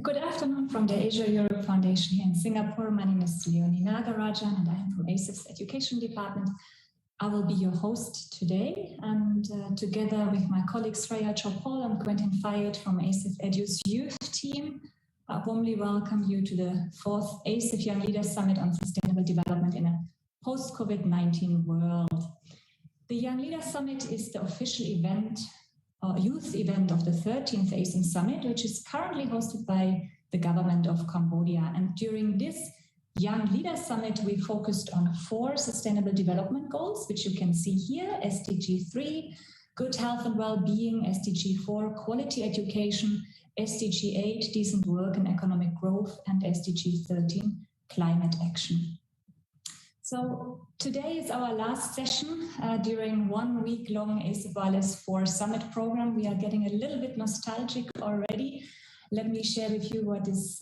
Good afternoon from the Asia Europe Foundation here in Singapore. My name is Leonie Nagarajan and I am from ASEF's Education Department. I will be your host today, and together with my colleagues Freya Chopol and Quentin Fayed from ASEF Edu's youth team, I warmly welcome you to the 4th ASEF Young Leaders Summit on Sustainable Development in a post-COVID-19 world. The Young Leaders Summit is the official event youth event of the 13th ASEM Summit, which is currently hosted by the Government of Cambodia. And during this Young Leaders Summit, we focused on 4 sustainable development goals, which you can see here: SDG 3, good health and well-being; SDG 4, quality education; SDG 8, decent work and economic growth; and SDG 13, climate action. So today is our last session during 1 week-long ASEFYLS4 Summit program. We are getting a little bit nostalgic already. Let me share with you what is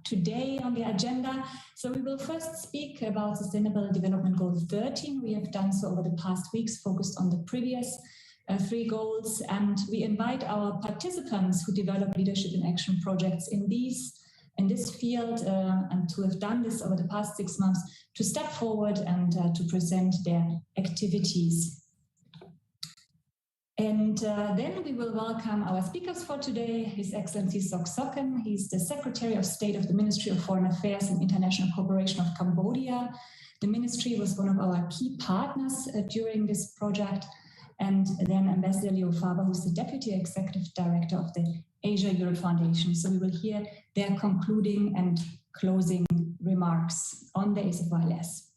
today on the agenda. So we will first speak about Sustainable Development Goal 13. We have done so over the past weeks, focused on the previous 3 goals. And we invite our participants who develop leadership in action projects in this field and to have done this over the past 6 months to step forward and to present their activities. And then we will welcome our speakers for today, His Excellency Sok Sokhn. He's the Secretary of State of the Ministry of Foreign Affairs and International Cooperation of Cambodia. The ministry was one of our key partners during this project. And then Ambassador Leo Faber, who's the Deputy Executive Director of the Asia Europe Foundation. So we will hear their concluding and closing remarks on the ASEFYLS.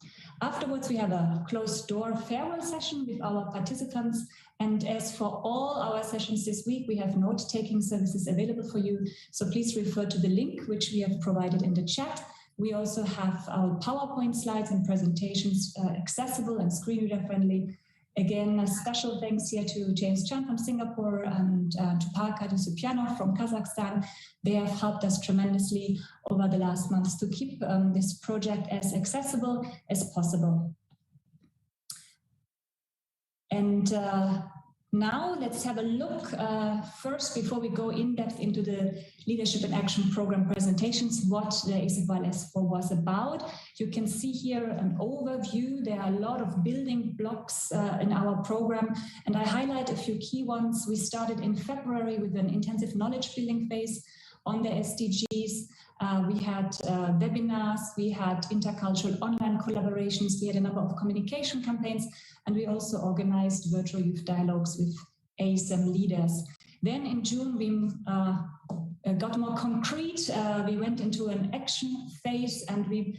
Afterwards, we have a closed-door farewell session with our participants. And as for all our sessions this week, we have note-taking services available for you. So please refer to the link which we have provided in the chat. We also have our PowerPoint slides and presentations accessible and screen reader friendly. Again, a special thanks here to James Chan from Singapore and to Parka Supianov from Kazakhstan. They have helped us tremendously over the last months to keep this project as accessible as possible. And now let's have a look first, before we go in depth into the Leadership in Action Program presentations, what the ASEFYLS4 was about. You can see here an overview. There are a lot of building blocks in our program, and I highlight a few key ones. We started in February with an intensive knowledge building phase on the SDGs. We had webinars, we had intercultural online collaborations, we had a number of communication campaigns, and we also organized virtual youth dialogues with ASEM leaders. Then in June, we got more concrete. We went into an action phase and we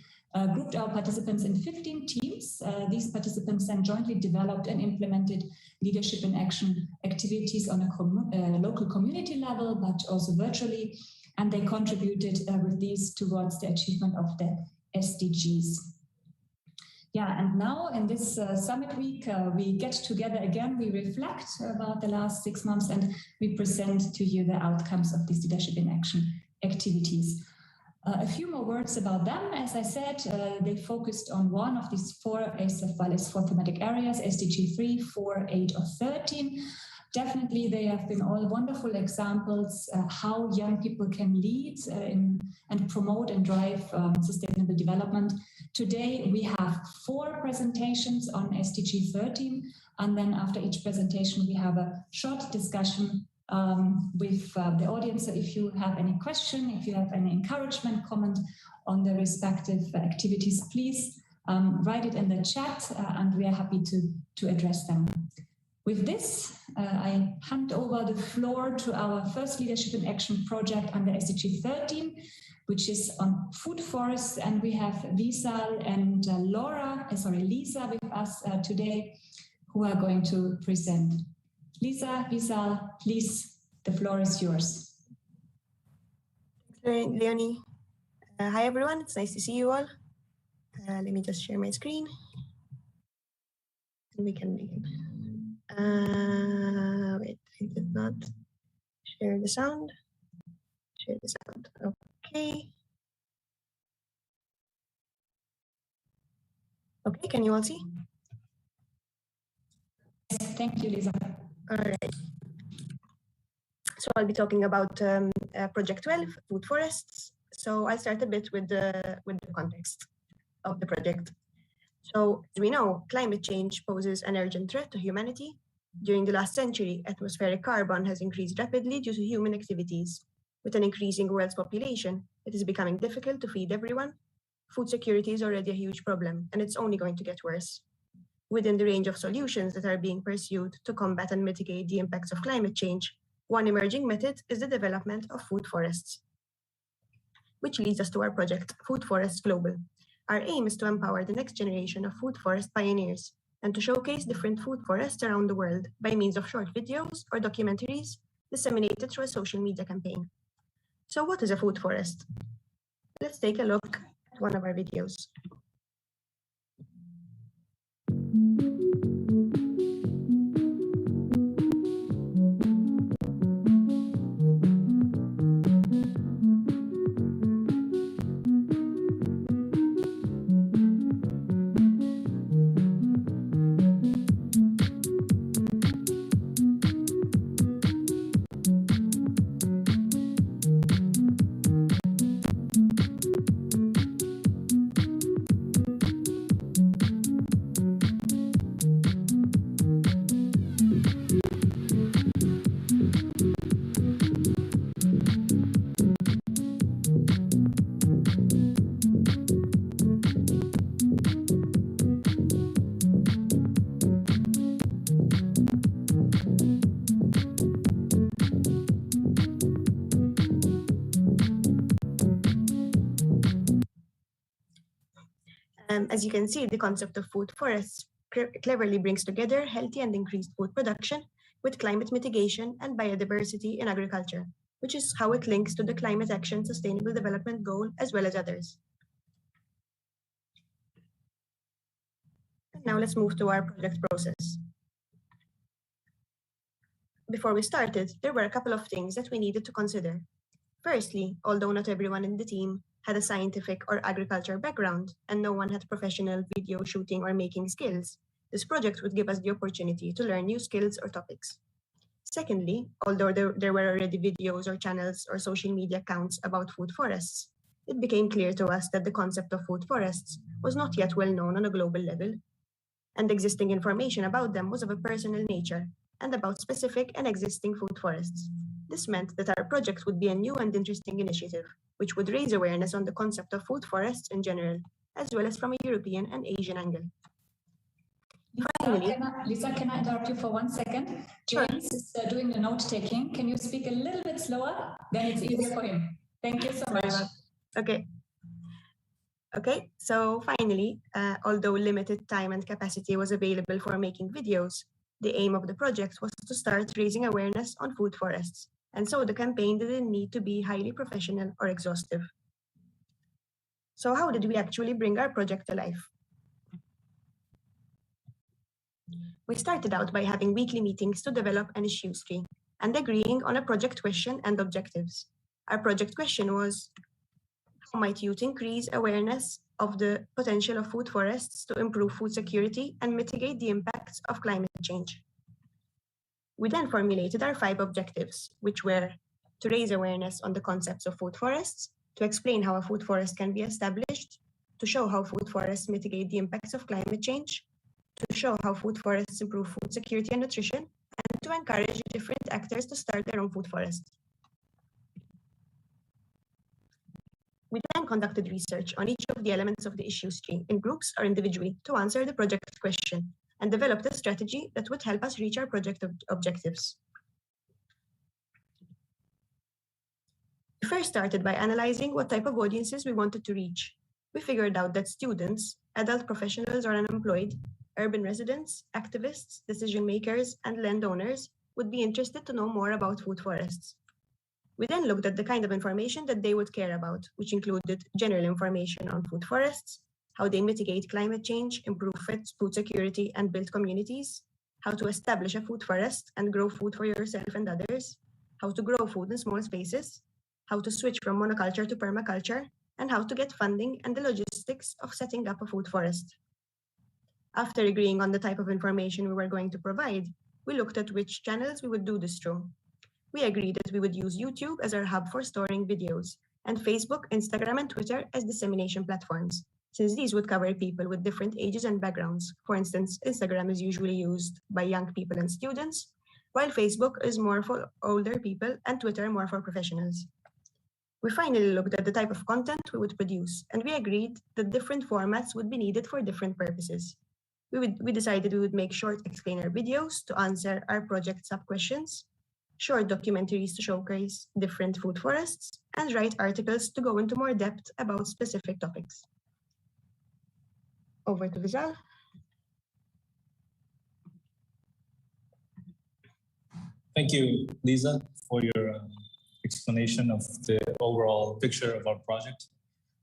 grouped our participants in 15 teams. These participants then jointly developed and implemented leadership in action activities on a local community level, but also virtually. And they contributed with these towards the achievement of the SDGs. Yeah, and now in this summit week, we get together again, we reflect about the last 6 months, and we present to you the outcomes of these leadership in action activities. A few more words about them. As I said, they focused on one of these 4 ASEFYLS4 thematic areas, SDG 3, 4, 8, or 13. Definitely, they have been all wonderful examples how young people can lead and promote and drive sustainable development. Today, we have 4 presentations on SDG 13, and then after each presentation, we have a short discussion with the audience. So if you have any question, if you have any encouragement, comment on the respective activities, please write it in the chat, and we are happy to address them. With this, I hand over the floor to our first Leadership in Action project under SDG 13, which is on food forests, and we have Visal and Lisa with us today, who are going to present. Lisa, Visal, please, the floor is yours. Thanks, Leonie. Hi, everyone. It's nice to see you all. Let me just share my screen. And we can begin. Wait, I did not share the sound. Share the sound. Okay. Okay, can you all see? Yes, thank you, Lisa. All right. So I'll be talking about Project 12, Food Forests. So I'll start a bit with the context of the project. So as we know, climate change poses an urgent threat to humanity. During the last century, atmospheric carbon has increased rapidly due to human activities. With an increasing world's population, it is becoming difficult to feed everyone. Food security is already a huge problem, and it's only going to get worse. Within the range of solutions that are being pursued to combat and mitigate the impacts of climate change, one emerging method is the development of food forests, which leads us to our project, Food Forests Global. Our aim is to empower the next generation of food forest pioneers and to showcase different food forests around the world by means of short videos or documentaries disseminated through a social media campaign. So what is a food forest? Let's take a look at one of our videos. As you can see, the concept of food forests cleverly brings together healthy and increased food production with climate mitigation and biodiversity in agriculture, which is how it links to the Climate Action Sustainable Development Goal as well as others. Now let's move to our project process. Before we started, there were a couple of things that we needed to consider. Firstly, although not everyone in the team had a scientific or agriculture background, and no one had professional video shooting or making skills, this project would give us the opportunity to learn new skills or topics. Secondly, although there were already videos or channels or social media accounts about food forests, it became clear to us that the concept of food forests was not yet well known on a global level, and existing information about them was of a personal nature and about specific and existing food forests. This meant that our project would be a new and interesting initiative, which would raise awareness on the concept of food forests in general, as well as from a European and Asian angle. Lisa, can I interrupt you for 1 second? Sure. James is doing the note-taking. Can you speak a little bit slower? Then it's easier for him. Thank you so much. Okay, so finally, although limited time and capacity was available for making videos, the aim of the project was to start raising awareness on food forests, and so the campaign didn't need to be highly professional or exhaustive. So how did we actually bring our project to life? We started out by having weekly meetings to develop an issues tree and agreeing on a project question and objectives. Our project question was, how might youth increase awareness of the potential of food forests to improve food security and mitigate the impacts of climate change? We then formulated our 5 objectives, which were to raise awareness on the concepts of food forests, to explain how a food forest can be established, to show how food forests mitigate the impacts of climate change, to show how food forests improve food security and nutrition, and to encourage different actors to start their own food forests. We then conducted research on each of the elements of the issues tree in groups or individually to answer the project question and developed a strategy that would help us reach our project objectives. We first started by analyzing what type of audiences we wanted to reach. We figured out that students, adult professionals or unemployed, urban residents, activists, decision makers, and landowners would be interested to know more about food forests. We then looked at the kind of information that they would care about, which included general information on food forests, how they mitigate climate change, improve food security, and build communities, how to establish a food forest and grow food for yourself and others, how to grow food in small spaces, how to switch from monoculture to permaculture, and how to get funding and the logistics of setting up a food forest. After agreeing on the type of information we were going to provide, we looked at which channels we would do this through. we agreed that we would use YouTube as our hub for storing videos, and Facebook, Instagram, and Twitter as dissemination platforms, since these would cover people with different ages and backgrounds. For instance, Instagram is usually used by young people and students, while Facebook is more for older people and Twitter more for professionals. We finally looked at the type of content we would produce, and we agreed that different formats would be needed for different purposes. We decided we would make short explainer videos to answer our project sub-questions, short documentaries to showcase different food forests, and write articles to go into more depth about specific topics. Over to Vishal. Thank you, Lisa, for your explanation of the overall picture of our project.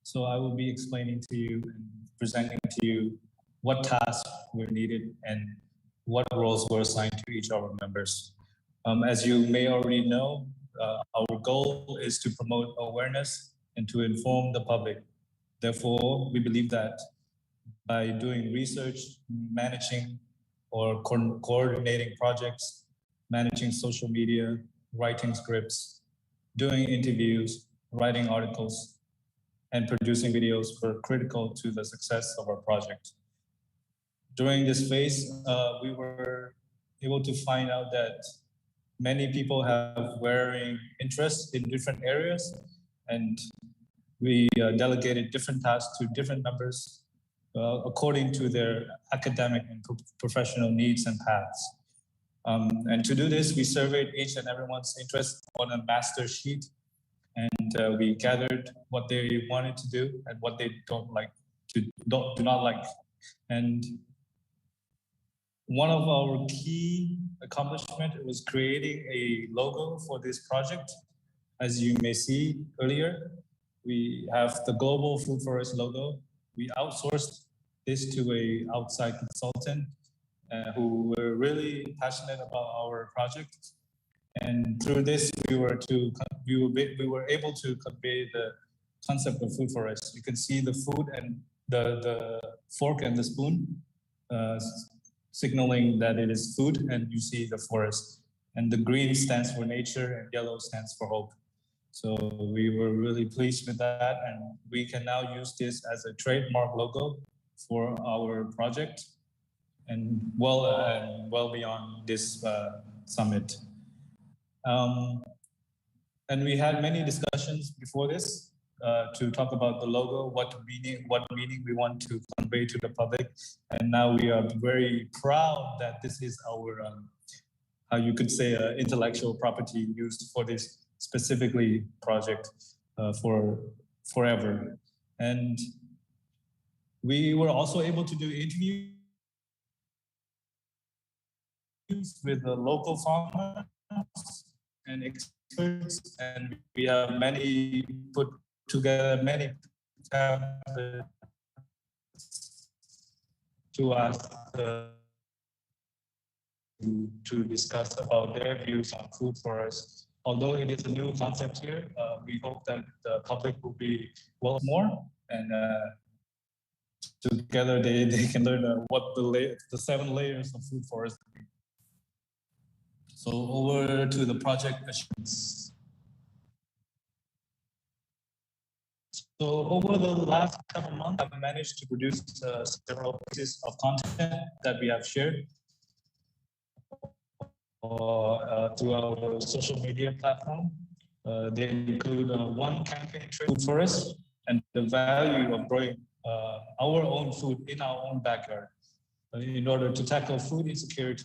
So I will be explaining to you and presenting to you what tasks were needed and what roles were assigned to each of our members. As you may already know, our goal is to promote awareness and to inform the public. Therefore, we believe that by doing research, managing or coordinating projects, managing social media, writing scripts, doing interviews, writing articles, and producing videos were critical to the success of our project. During this phase, we were able to find out that many people have varying interests in different areas, and we delegated different tasks to different members according to their academic and professional needs and paths. And to do this, we surveyed each and everyone's interest on a master sheet, and we gathered what they wanted to do and what they do not like. And one of our key accomplishments was creating a logo for this project. As you may see earlier, we have the Global Food Forest logo. We outsourced this to an outside consultant who were really passionate about our project. And through this, we were able to convey the concept of food forest. You can see the food and the fork and the spoon signaling that it is food, and you see the forest. And the green stands for nature and yellow stands for hope. So we were really pleased with that, and we can now use this as a trademark logo for our project and well beyond this summit. And we had many discussions before this to talk about the logo, what meaning we want to convey to the public. And now we are very proud that this is our, how you could say, intellectual property used for this specifically project for forever. And we were also able to do interviews with the local farmers and experts, and we have put together many pamphlets to us to discuss about their views on food forests. Although it is a new concept here, we hope that the public will be well more, and together they can learn what the 7 layers of food forest mean. So over to the project assurance. So over the last couple of months, I've managed to produce several pieces of content that we have shared through our social media platform. They include one campaign, Food Forest, and the value of growing our own food in our own backyard in order to tackle food insecurity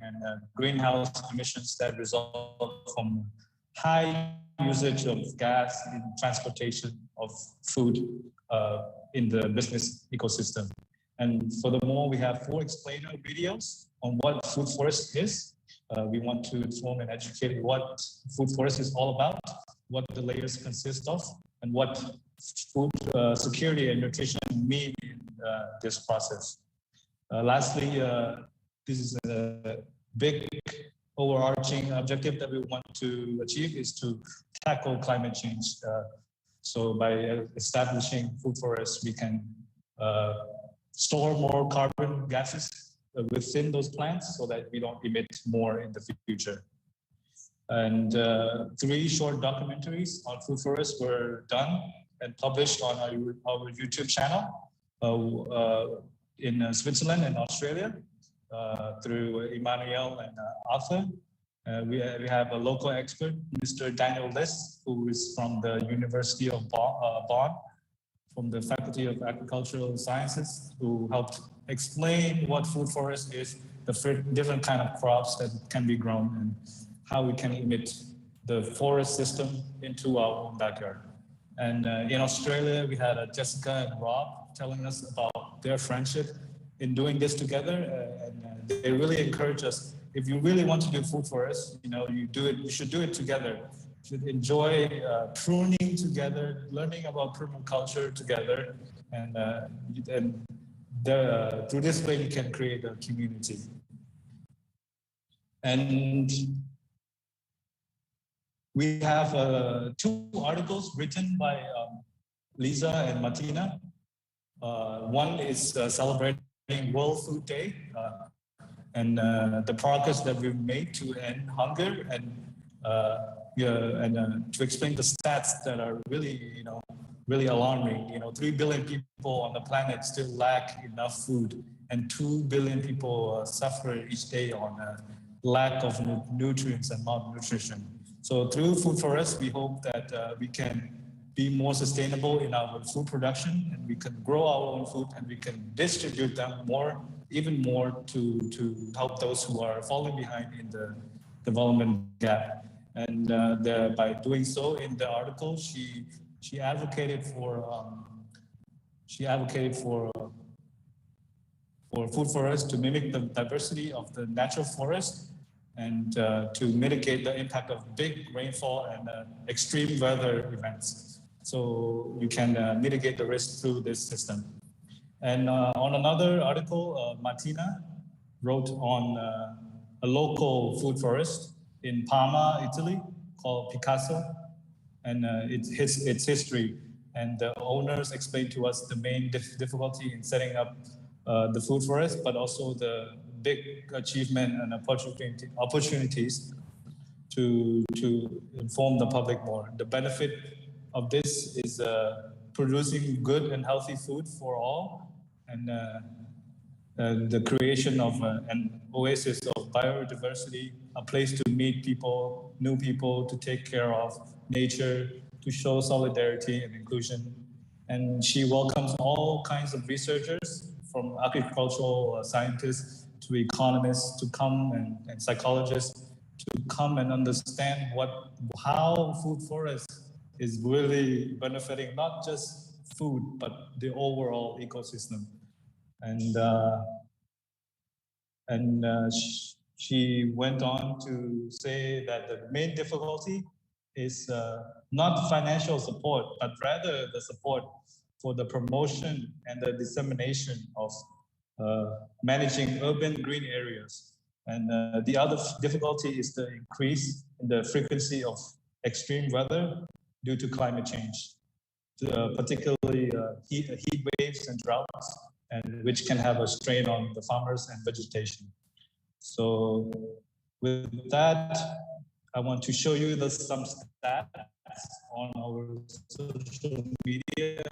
and greenhouse emissions that result from high usage of gas in transportation of food in the business ecosystem. And furthermore, we have 4 explainer videos on what food forest is. We want to inform and educate what food forest is all about, what the layers consist of, and what food security and nutrition mean in this process. Lastly, this is a big overarching objective that we want to achieve is to tackle climate change. So by establishing food forests, we can store more carbon gases within those plants so that we don't emit more in the future. And 3 short documentaries on food forests were done and published on our YouTube channel in Switzerland and Australia through Emmanuel and Arthur. We have a local expert, Mr. Daniel Liss, who is from the University of Bonn, from the Faculty of Agricultural Sciences, who helped explain what food forest is, the different kind of crops that can be grown, and how we can emit the forest system into our own backyard. And in Australia, we had Jessica and Rob telling us about their friendship in doing this together, and they really encourage us. If you really want to do food forests, you should do it together. You should enjoy pruning together, learning about permaculture together, and through this way you can create a community. And we have 2 articles written by Lisa and Martina. One is celebrating World Food Day and the progress that we've made to end hunger, and to explain the stats that are really, really alarming. 3 billion people on the planet still lack enough food, and 2 billion people suffer each day on lack of nutrients and malnutrition. So through food forests, we hope that we can be more sustainable in our food production, and we can grow our own food, and we can distribute them even more to help those who are falling behind in the development gap. And by doing so, in the article, she advocated for food forests to mimic the diversity of the natural forest, and to mitigate the impact of big rainfall and extreme weather events. So you can mitigate the risk through this system. And on another article, Martina wrote on a local food forest in Parma, Italy, called Picasso, and its history. And the owners explained to us the main difficulty in setting up the food forest, but also the big achievement and opportunities to inform the public more. The benefit of this is producing good and healthy food for all, and the creation of an oasis of biodiversity, a place to meet people, new people, to take care of nature, to show solidarity and inclusion. And she welcomes all kinds of researchers, from agricultural scientists to economists, to come and psychologists, to come and understand how food forest is really benefiting not just food, but the overall ecosystem. And she went on to say that the main difficulty is not financial support, but rather the support for the promotion and the dissemination of managing urban green areas. And the other difficulty is the increase in the frequency of extreme weather due to climate change, particularly heat waves and droughts, and which can have a strain on the farmers and vegetation. So with that, I want to show you some stats on our social media.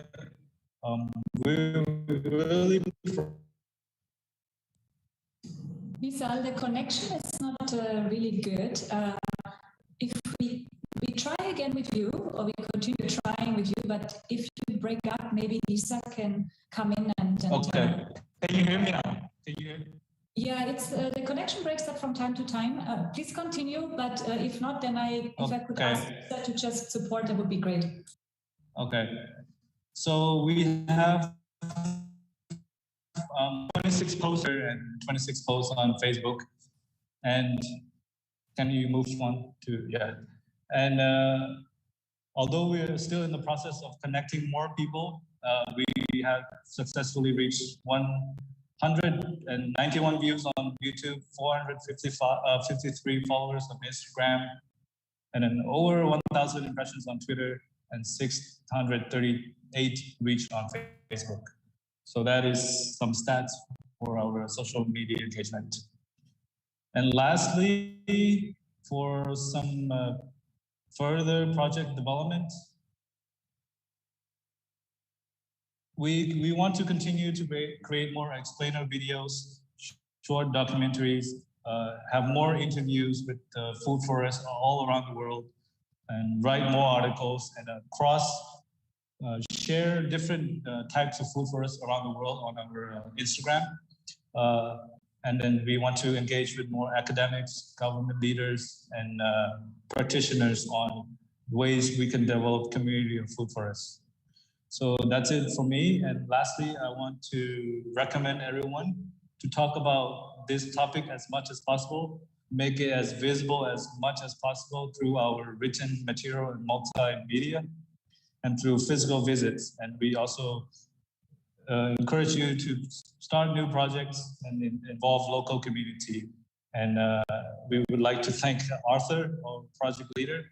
We're really... Lisa, the connection is not really good. If we try again with you, or we continue trying with you, but if you break up, maybe Lisa can come in and okay. Can you hear me now? Can you hear me? Yeah, it's the connection breaks up from time to time. Please continue, but if not, then if I could ask Lisa to just support, that would be great. Okay. So we have 26 posts and 26 posts on Facebook. And can you move on to, yeah. And although we're still in the process of connecting more people, we have successfully reached 191 views on YouTube, 453 followers on Instagram, and then over 1,000 impressions on Twitter, and 638 reach on Facebook. So that is some stats for our social media engagement. And lastly, for some further project development. We want to continue to create more explainer videos, short documentaries, have more interviews with food forests all around the world, and write more articles and share different types of food forests around the world on our Instagram. And then we want to engage with more academics, government leaders, and practitioners on ways we can develop community of food forests. So that's it for me. And lastly, I want to recommend everyone to talk about this topic as much as possible, make it as visible as much as possible through our written material and multimedia and through physical visits. And we also encourage you to start new projects and involve local community. And we would like to thank Arthur, our project leader,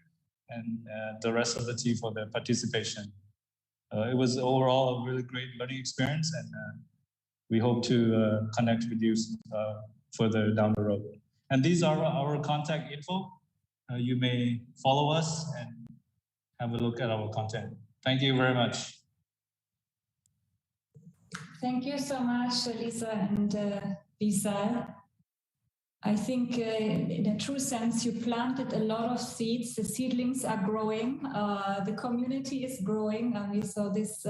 and the rest of the team for their participation. It was overall a really great learning experience, and we hope to connect with you further down the road. And these are our contact info. You may follow us and have a look at our content. Thank you very much. Thank you so much, Lisa and Lisa. I think in a true sense, you planted a lot of seeds. The seedlings are growing. The community is growing. And we saw this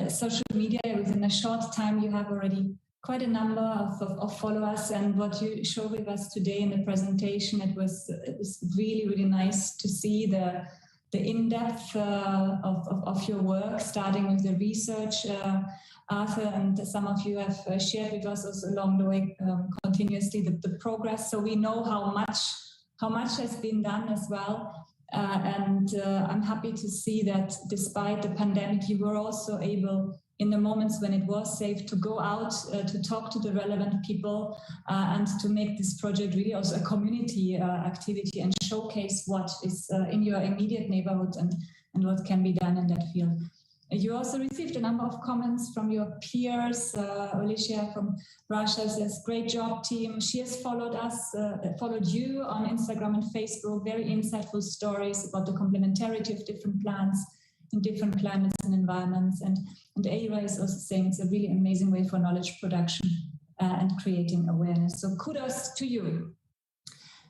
social media within a short time. You have already quite a number of followers. And what you showed with us today in the presentation, it was really, really nice to see the in-depth of your work, starting with the research, Arthur, and some of you have shared with us also along the way continuously the progress. So we know how much has been done as well. And I'm happy to see that despite the pandemic, you were also able, in the moments when it was safe, to go out, to talk to the relevant people, and to make this project really also a community activity and showcase what is in your immediate neighborhood and what can be done in that field. You also received a number of comments from your peers. Alicia from Russia says, great job, team. She has followed us, followed you on Instagram and Facebook, very insightful stories about the complementarity of different plants in different climates and environments. And Aira is also saying it's a really amazing way for knowledge production and creating awareness. So kudos to you.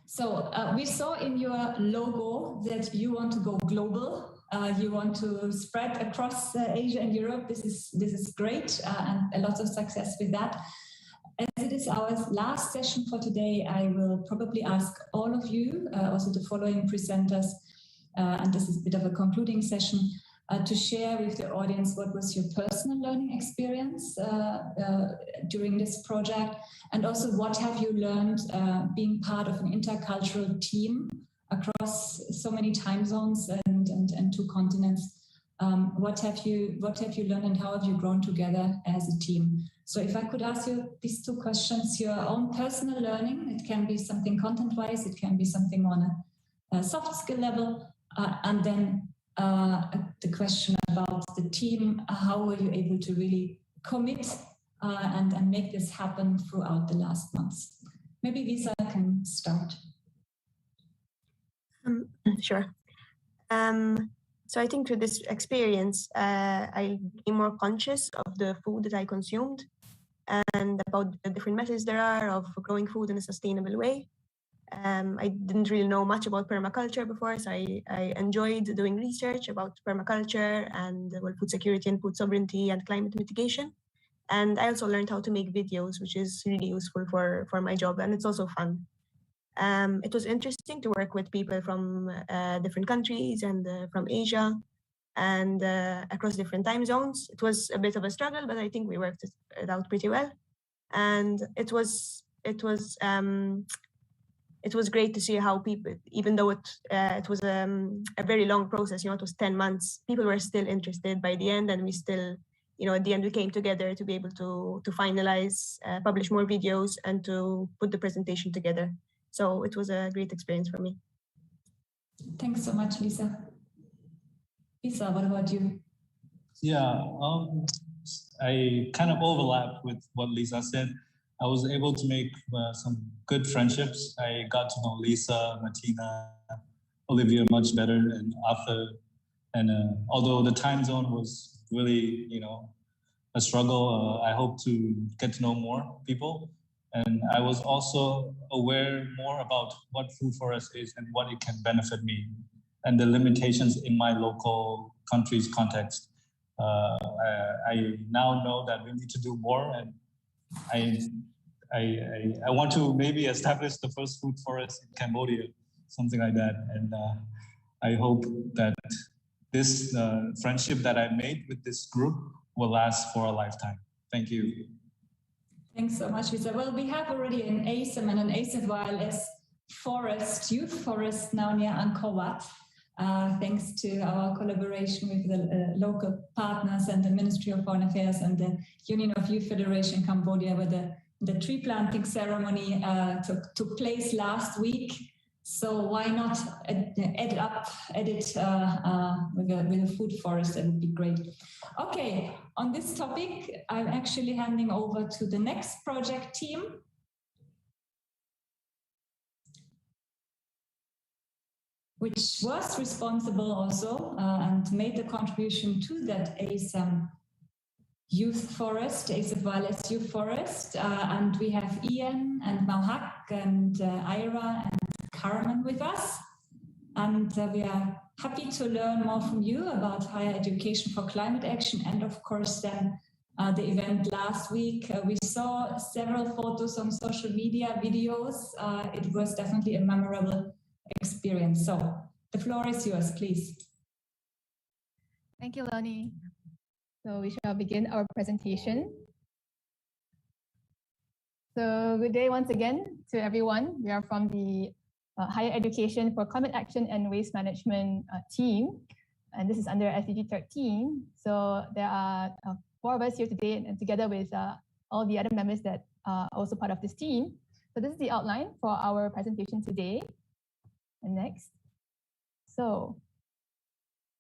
So we saw in your logo that you want to go global. You want to spread across Asia and Europe. This is great, and a lot of success with that. As it is our last session for today, I will probably ask all of you, also the following presenters, and this is a bit of a concluding session, to share with the audience what was your personal learning experience during this project, and also what have you learned being part of an intercultural team across so many time zones and two continents. What have you learned and how have you grown together as a team? So if I could ask you these two questions, your own personal learning, it can be something content-wise, it can be something on a soft skill level, and then the question about the team, how were you able to really commit and make this happen throughout the last months? Maybe Lisa can start. Sure. So I think through this experience, I became more conscious of the food that I consumed and about the different methods there are of growing food in a sustainable way. I didn't really know much about permaculture before, so I enjoyed doing research about permaculture and food security and food sovereignty and climate mitigation. And I also learned how to make videos, which is really useful for my job, and it's also fun. It was interesting to work with people from different countries and from Asia and across different time zones. It was a bit of a struggle, but I think we worked it out pretty well. And it was great to see how people, even though it was a very long process, it was 10 months, people were still interested by the end, and we still, at the end we came together to be able to finalize, publish more videos and to put the presentation together. So it was a great experience for me. Thanks so much, Lisa. Lisa, what about you? Yeah, I kind of overlap with what Lisa said. I was able to make some good friendships. I got to know Lisa, Martina, Olivia much better, and Arthur. And although the time zone was really, a struggle, I hope to get to know more people. And I was also aware more about what food forest is and what it can benefit me, and the limitations in my local country's context. I now know that we need to do more, and I want to maybe establish the first food forest in Cambodia, something like that. And I hope that this friendship that I made with this group will last for a lifetime. Thank you. Thanks so much, Lisa. Well, we have already an ASEM and an ASEFYLS4 Youth Forest now near Angkor Wat. Thanks to our collaboration with the local partners and the Ministry of Foreign Affairs and the Union of Youth Federation Cambodia, where the tree planting ceremony took place last week. So why not add it with a food forest? That would be great. Okay, on this topic, I'm actually handing over to the next project team. Which was responsible also and made a contribution to that ASEM Youth Forest, ASEFYLS Youth Forest. And we have Ian and Mauhak and Ira and Carmen with us. And we are happy to learn more from you about higher education for climate action. And of course, then the event last week, we saw several photos on social media, videos. It was definitely a memorable experience. So the floor is yours, please. Thank you, Leonie. So we shall begin our presentation. So good day once again to everyone. We are from the Higher Education for Climate Action and Waste Management team, and this is under SDG 13. So there are 4 of us here today, and together with all the other members that are also part of this team. So this is the outline for our presentation today. And next. So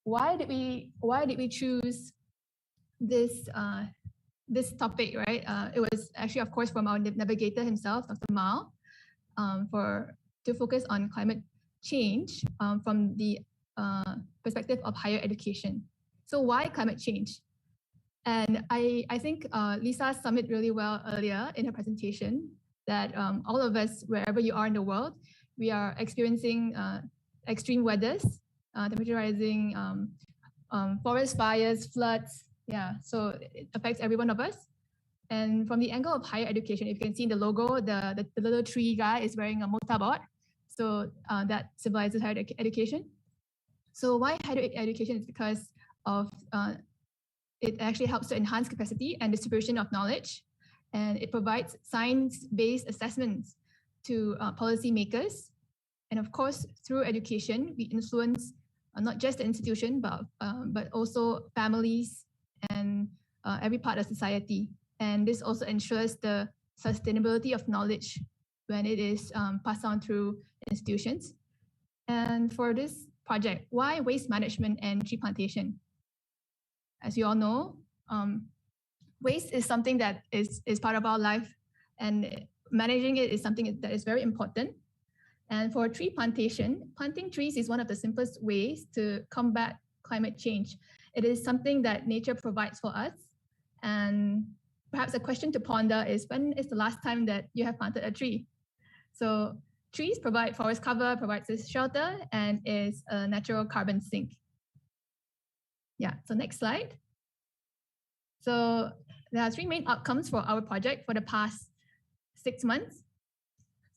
why did we choose this this topic, right? It was actually, of course, from our navigator himself, Dr. Mao, to focus on climate change from the perspective of higher education. So why climate change? And I think Lisa summed it really well earlier in her presentation that all of us, wherever you are in the world, we are experiencing extreme weathers, temperature rising, forest fires, floods. Yeah, so it affects every one of us. And from the angle of higher education, if you can see in the logo, the little tree guy is wearing a mortarboard. So that symbolizes higher education. So why higher education is because of it actually helps to enhance capacity and distribution of knowledge. And it provides science-based assessments to policymakers. And of course, through education, we influence not just the institution, but also families and every part of society. And this also ensures the sustainability of knowledge when it is passed on through institutions. And for this project, why waste management and tree plantation? As you all know, waste is something that is part of our life, and managing it is something that is very important. And for tree plantation, planting trees is one of the simplest ways to combat climate change. It is something that nature provides for us. And perhaps a question to ponder is, when is the last time that you have planted a tree? So trees provide forest cover, provides us shelter, and is a natural carbon sink. Yeah, so next slide. So there are 3 main outcomes for our project for the past 6 months.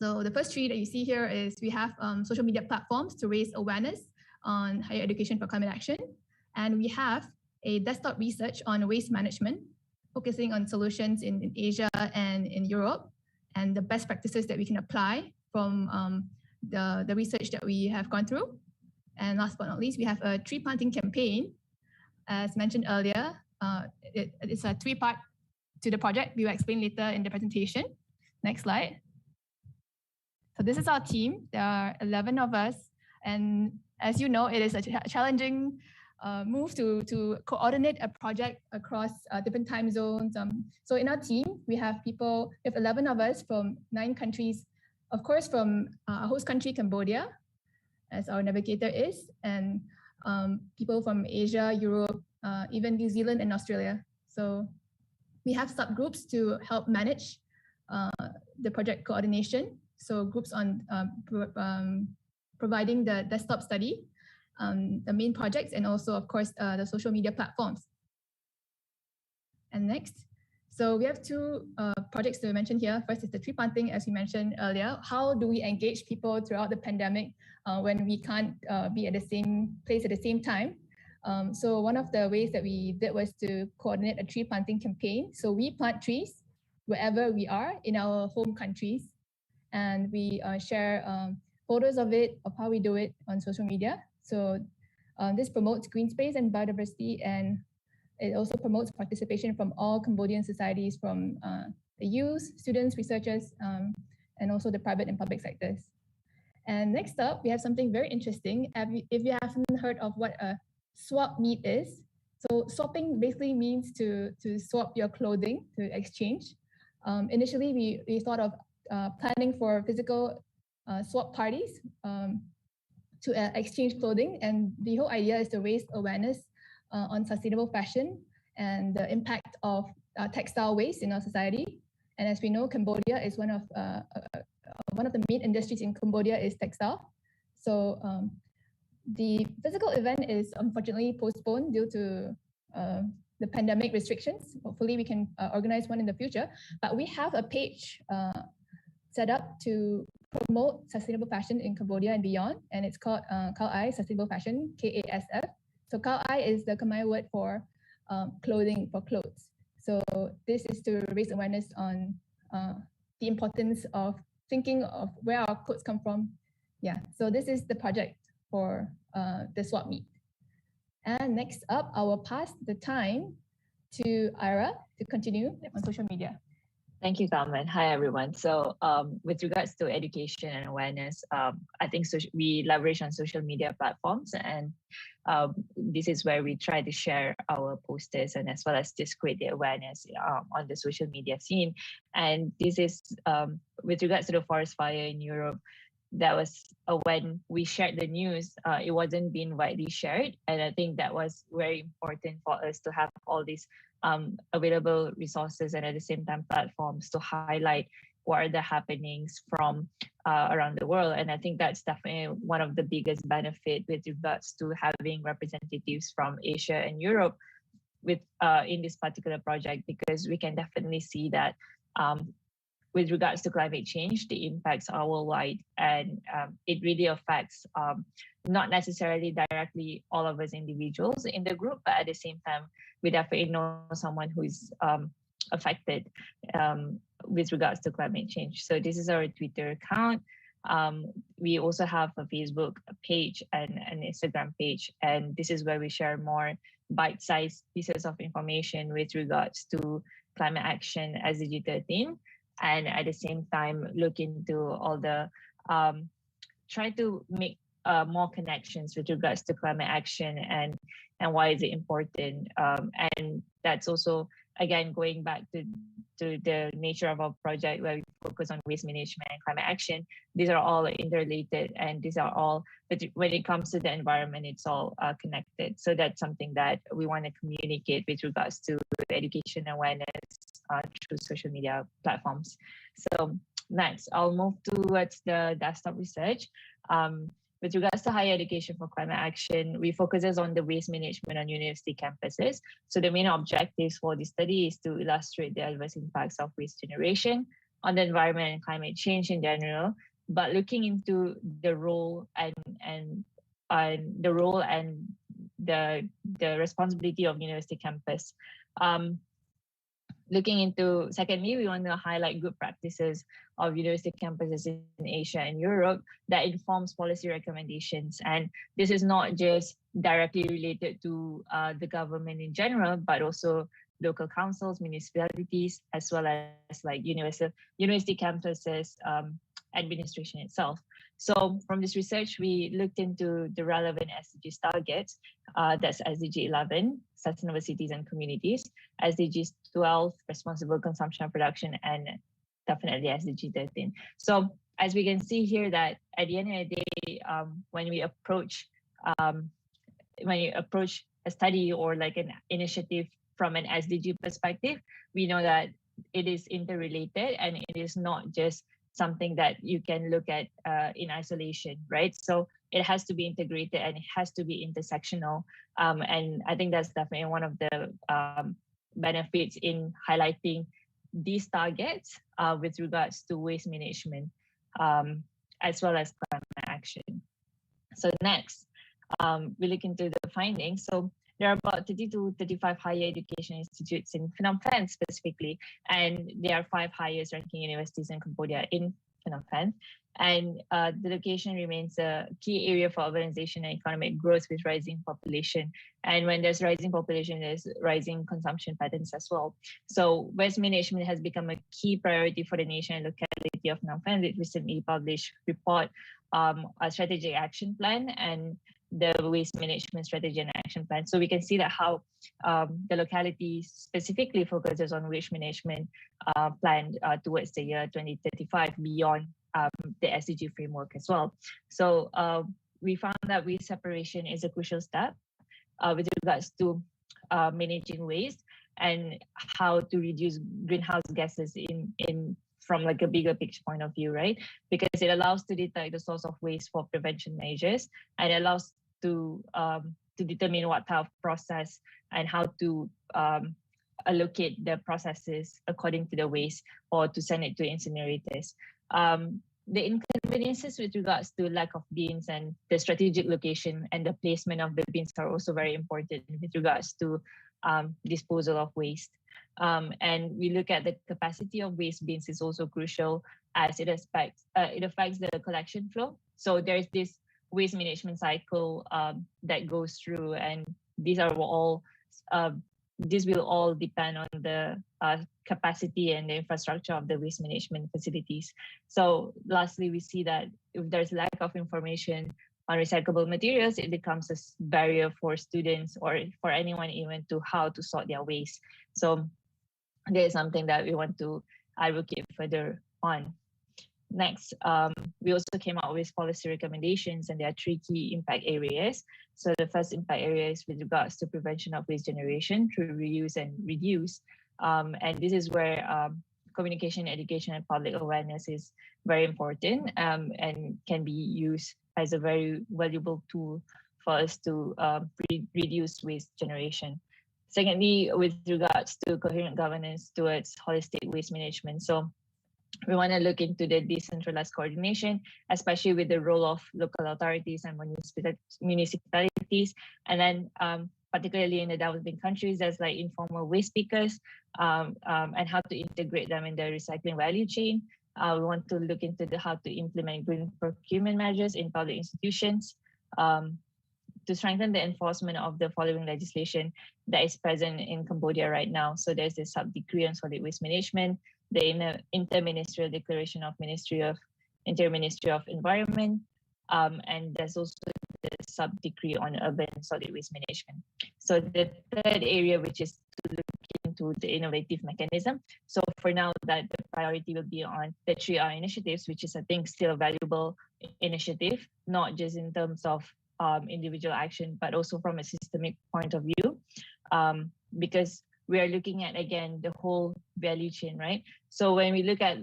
So the first 3 that you see here is we have social media platforms to raise awareness on higher education for climate action. And we have a desktop research on waste management, focusing on solutions in Asia and in Europe, and the best practices that we can apply from the research that we have gone through. And last but not least, we have a tree planting campaign. As mentioned earlier, it's a 3-part to the project. We will explain later in the presentation. Next slide. So this is our team. There are 11 of us. And as you know, it is a challenging moved to coordinate a project across different time zones. So in our team, we have 11 of us from 9 countries, of course, from our host country, Cambodia, as our navigator is, and people from Asia, Europe, even New Zealand and Australia. So we have subgroups to help manage the project coordination. So groups on providing the desktop study, the main projects, and also, of course, the social media platforms. And next, so we have 2 projects to mention here. First is the tree planting, as we mentioned earlier. How do we engage people throughout the pandemic when we can't be at the same place at the same time? So one of the ways that we did was to coordinate a tree planting campaign. So we plant trees wherever we are in our home countries, and we share photos of it, of how we do it on social media. So this promotes green space and biodiversity, and it also promotes participation from all Cambodian societies, from the youth, students, researchers, and also the private and public sectors. And next up, we have something very interesting. If you haven't heard of what a swap meet is, so swapping basically means to swap your clothing, to exchange. Initially, we thought of planning for physical swap parties to exchange clothing, and the whole idea is to raise awareness on sustainable fashion and the impact of textile waste in our society. And as we know, Cambodia is one of the main industries in Cambodia is textile. So the physical event is unfortunately postponed due to the pandemic restrictions. Hopefully we can organize one in the future, but we have a page set up to promote sustainable fashion in Cambodia and beyond, and it's called Khao Sustainable Fashion, KASF. So Khao is the Khmer word for clothing, for clothes. So this is to raise awareness on the importance of thinking of where our clothes come from. Yeah, so this is the project for the swap meet. And next up, I will pass the time to Ira to continue on social media. Thank you, Carmen. Hi, everyone. So with regards to education and awareness, I think we leverage on social media platforms, and this is where we try to share our posters and as well as just create the awareness on the social media scene. And this is with regards to the forest fire in Europe. That was when we shared the news, it wasn't being widely shared. And I think that was very important for us to have all these available resources and at the same time platforms to highlight what are the happenings from around the world. And I think that's definitely one of the biggest benefits with regards to having representatives from Asia and Europe with in this particular project, because we can definitely see that with regards to climate change, the impacts are worldwide, and it really affects not necessarily directly all of us individuals in the group, but at the same time, we definitely know someone who is affected with regards to climate change. So this is our Twitter account. We also have a Facebook page and an Instagram page, and this is where we share more bite-sized pieces of information with regards to climate action SDG 13. And at the same time, look into all the, try to make more connections with regards to climate action and why is it important. And that's also, again, going back to the nature of our project where we focus on waste management and climate action. These are all interrelated, and these are all, but when it comes to the environment, it's all connected. So that's something that we want to communicate with regards to education awareness through social media platforms. So next, I'll move towards the desktop research. With regards to higher education for climate action, we focuses on the waste management on university campuses. So the main objectives for this study is to illustrate the adverse impacts of waste generation on the environment and climate change in general, but looking into the role and the responsibility of university campus. Looking into, secondly, we want to highlight good practices of university campuses in Asia and Europe that informs policy recommendations. And this is not just directly related to the government in general, but also local councils, municipalities, as well as like university campuses administration itself. So from this research, we looked into the relevant SDGs targets. That's SDG 11, Sustainable Cities and Communities, SDGs 12, Responsible Consumption and Production, and definitely SDG 13. So as we can see here that at the end of the day, when you approach a study or like an initiative from an SDG perspective, we know that it is interrelated and it is not just something that you can look at in isolation, right? So it has to be integrated and it has to be intersectional. And I think that's definitely one of the benefits in highlighting these targets with regards to waste management, as well as climate action. So next, we look into the findings. So there are about 30 to 35 higher education institutes in Phnom Penh specifically, and there are 5 highest ranking universities in Cambodia in Phnom Penh. And the location remains a key area for urbanization and economic growth with rising population. And when there's rising population, there's rising consumption patterns as well. So waste management has become a key priority for the nation and locality of Phnom Penh with recently published report, a strategic action plan, and the waste management strategy and action plan. So we can see that how the locality specifically focuses on waste management plan towards the year 2035 beyond the SDG framework as well. So we found that waste separation is a crucial step with regards to managing waste and how to reduce greenhouse gases in from like a bigger picture point of view, right? Because it allows to detect the source of waste for prevention measures, and it allows to determine what type of process and how to allocate the processes according to the waste or to send it to incinerators. The inconveniences with regards to lack of bins and the strategic location and the placement of the bins are also very important with regards to disposal of waste. And we look at the capacity of waste bins is also crucial as it affects the collection flow. So there's this waste management cycle that goes through, and these will all depend on the capacity and the infrastructure of the waste management facilities. So lastly, we see that if there's lack of information on recyclable materials, it becomes a barrier for students or for anyone even to how to sort their waste. So there is something that we want to advocate further on. Next, we also came out with policy recommendations, and there are 3 key impact areas. So the first impact area is with regards to prevention of waste generation through reuse and reduce. And this is where communication, education, and public awareness is very important and can be used as a very valuable tool for us to reduce waste generation. Secondly, with regards to coherent governance towards holistic waste management. So we want to look into the decentralized coordination, especially with the role of local authorities and municipalities. And then particularly in the developing countries, there's like informal waste pickers and how to integrate them in the recycling value chain. We want to look into how to implement green procurement measures in public institutions, to strengthen the enforcement of the following legislation that is present in Cambodia right now. So there's the sub-decree on solid waste management, the interministerial declaration of Inter-Ministry of Environment, and there's also the sub-decree on urban solid waste management. So the third area, which is to look into the innovative mechanism. So for now, that the priority will be on the 3R initiatives, which is I think still a valuable initiative, not just in terms of individual action, but also from a systemic point of view, because we are looking at, again, the whole value chain, right? So when we look at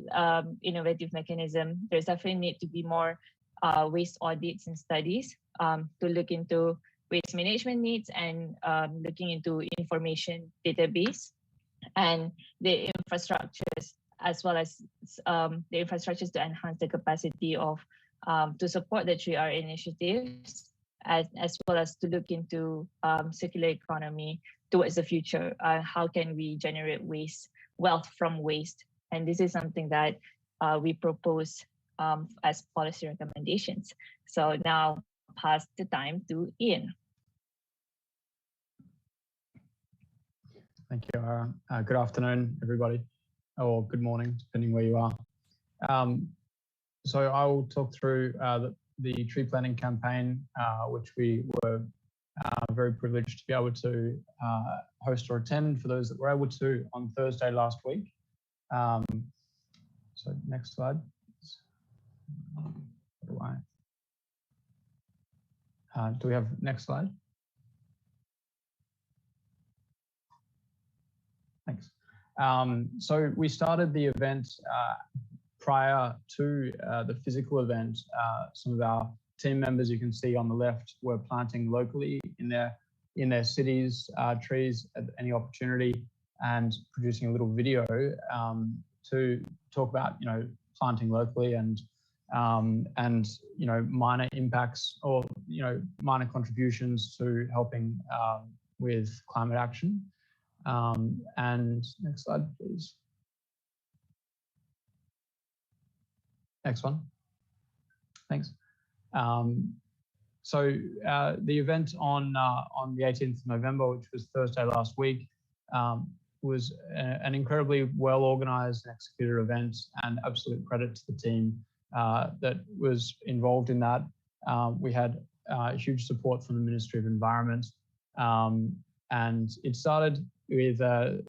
innovative mechanism, there's definitely need to be more waste audits and studies to look into waste management needs and looking into information database and the infrastructures, as well as the infrastructures to enhance the capacity of to support the 3R initiatives, as well as to look into circular economy towards the future. How can we generate wealth from waste? And this is something that we propose as policy recommendations. So now pass the time to Ian. Thank you, Ara. Good afternoon, everybody, or good morning, depending where you are. So I will talk through the tree planting campaign, which we were very privileged to be able to host or attend for those that were able to on Thursday last week. So next slide. Do we have next slide? Thanks. So we started the event prior to the physical event. Some of our team members, you can see on the left, were planting locally in their cities trees at any opportunity, and producing a little video to talk about planting locally and minor impacts or minor contributions to helping with climate action. And next slide, please. Next one. Thanks. So the event on the 18th of November, which was Thursday last week, was an incredibly well organized and executed event, and absolute credit to the team that was involved in that. We had huge support from the Ministry of Environment, and it started with an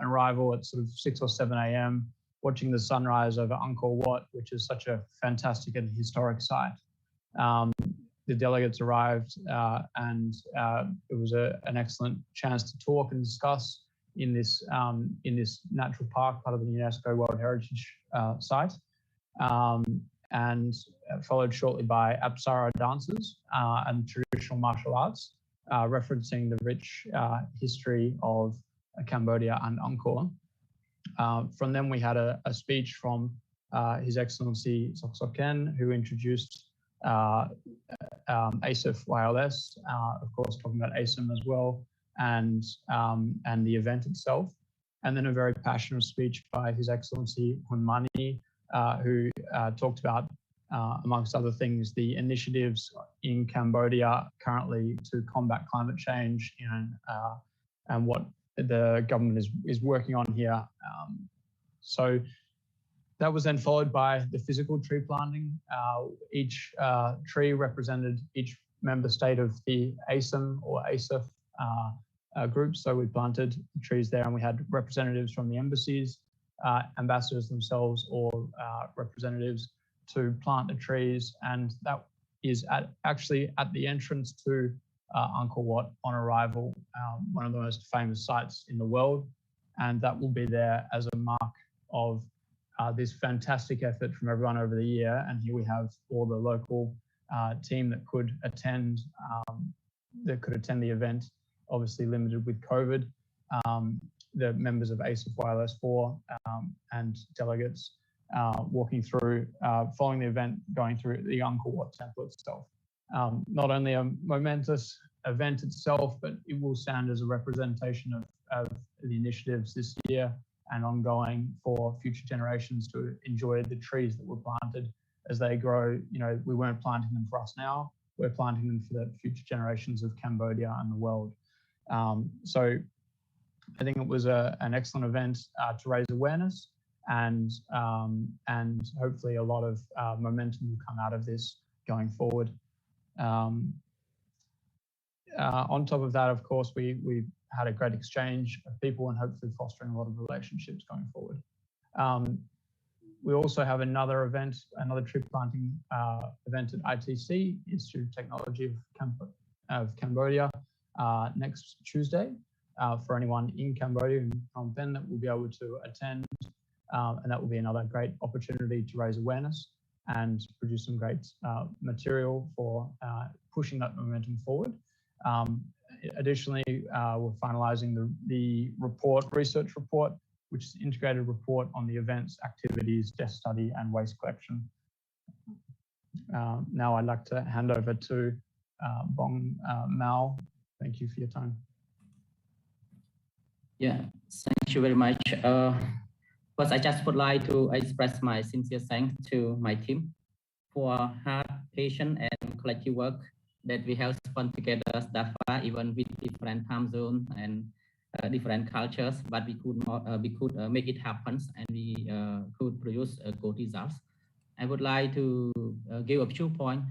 arrival at sort of 6 or 7 a.m. watching the sunrise over Angkor Wat, which is such a fantastic and historic site. The delegates arrived, and it was an excellent chance to talk and discuss in this natural park, part of the UNESCO World Heritage Site, and followed shortly by Apsara dances and traditional martial arts, referencing the rich history of Cambodia and Angkor. From them, we had a speech from His Excellency Sok Sok Ken, who introduced ASEFYLS, of course, talking about ASEM as well, and the event itself. And then a very passionate speech by His Excellency Hun Mani, who talked about, amongst other things, the initiatives in Cambodia currently to combat climate change, and what the government is working on here. So that was then followed by the physical tree planting. Each tree represented each member state of the ASEM or ASEF group. So we planted trees there, and we had representatives from the embassies, ambassadors themselves, or representatives to plant the trees. And that is actually at the entrance to Angkor Wat on arrival, one of the most famous sites in the world. And that will be there as a mark of this fantastic effort from everyone over the year. And here we have all the local team that could attend the event, obviously limited with COVID. The members of ASEFYLS4 and delegates walking through, following the event, going through the Angkor Wat temple itself. Not only a momentous event itself, but it will stand as a representation of the initiatives this year and ongoing for future generations to enjoy the trees that were planted as they grow. We weren't planting them for us now, we're planting them for the future generations of Cambodia and the world. So I think it was an excellent event to raise awareness, and hopefully a lot of momentum will come out of this going forward. On top of that, of course, we had a great exchange of people and hopefully fostering a lot of relationships going forward. We also have another event, another tree planting event at ITC, Institute of Technology of Cambodia, next Tuesday, for anyone in Cambodia and Phnom Penh that will be able to attend. And that will be another great opportunity to raise awareness and produce some great material for pushing that momentum forward. Additionally, we're finalizing the research report, which is an integrated report on the events, activities, desk study, and waste collection. Now I'd like to hand over to Bong Mao. Thank you for your time. Yeah, thank you very much. First, I just would like to express my sincere thanks to my team for hard, patient, and collective work that we have spun together thus far, even with different time zones and different cultures, but we could make it happen, and we could produce good results. I would like to give a few points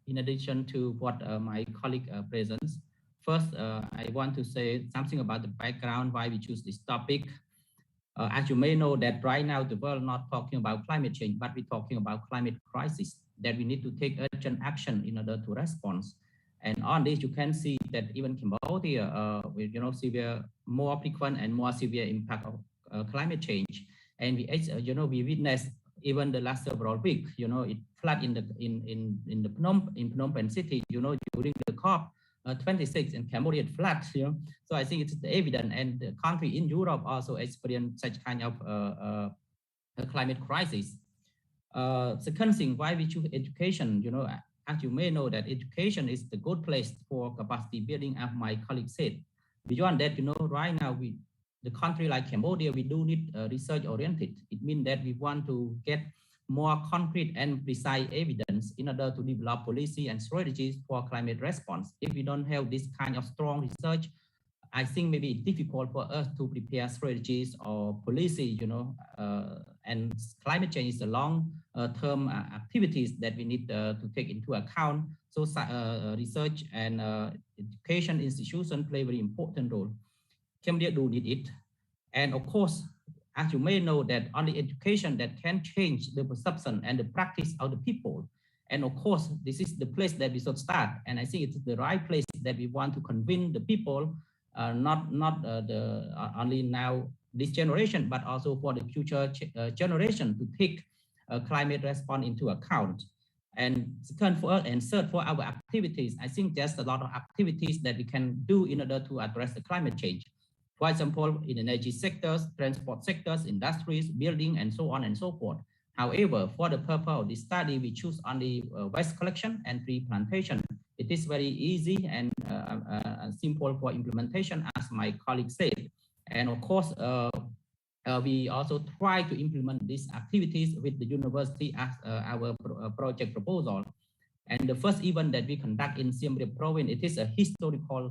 in addition to what my colleague presents. First, I want to say something about the background why we choose this topic. As you may know that right now the world not talking about climate change, but we're talking about climate crisis, that we need to take urgent action in order to respond. And on this, you can see that even Cambodia, with more frequent and more severe impact of climate change. And we witnessed even the last several weeks, it flood in the Phnom Penh city, during the COP 26 in Cambodia flood, So I think it's evident, and the country in Europe also experienced such kind of a climate crisis. Second thing, why we choose education, as you may know that education is the good place for capacity building, as my colleague said. Beyond that, right now the country like Cambodia, we do need research oriented. It means that we want to get more concrete and precise evidence in order to develop policy and strategies for climate response. If we don't have this kind of strong research, I think maybe it's difficult for us to prepare strategies or policy, and climate change is a long-term activities that we need to take into account. So research and education institutions play a very important role. Cambodia do need it. And of course, as you may know that only education that can change the perception and the practice of the people. And of course, this is the place that we should start. And I think it's the right place that we want to convince the people, not only now this generation, but also for the future generation to take climate response into account. And second for us, and third for our activities, I think there's a lot of activities that we can do in order to address the climate change. For example, in energy sectors, transport sectors, industries, building, and so on and so forth. However, for the purpose of this study, we choose only waste collection and tree plantation. It is very easy and simple for implementation, as my colleague said. And of course, we also try to implement these activities with the university as our project proposal. And the first event that we conduct in Siem Reap province, it is a historical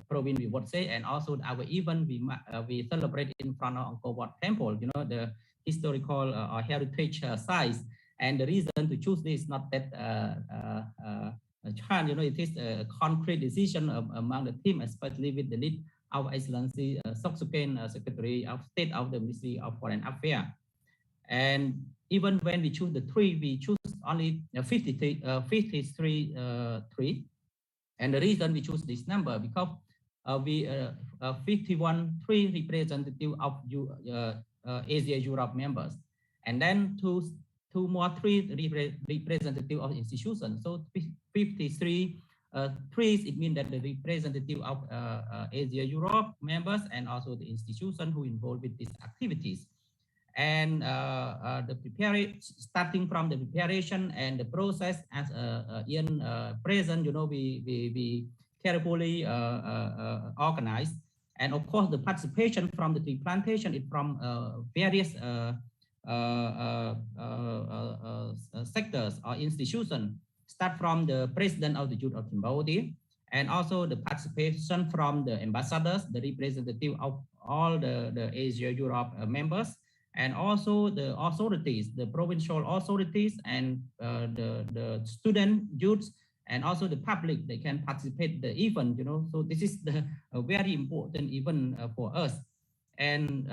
province, we would say, and also our event we celebrate in front of Angkor Wat Temple, the historical or heritage sites. And the reason to choose this is not that chance, it is a concrete decision among the team, especially with the lead of Excellency Soksuken, Secretary of State of the Ministry of Foreign Affairs. And even when we choose the tree, we choose only 53 trees. And the reason we choose this number, because we 51 tree representative of Asia Europe members, and then two more trees representative of institutions. So 53 trees, it means that the representative of Asia Europe members and also the institution who involved with these activities. And starting from the preparation and the process, as Ian present, we carefully organized. And of course, the participation from the tree plantation is from various sectors or institutions. Start from the President of the Youth of Cambodia, and also the participation from the ambassadors, the representative of all the Asia Europe members, and also the authorities, the provincial authorities, and the student youths, and also the public. They can participate the event, So this is the very important event for us. And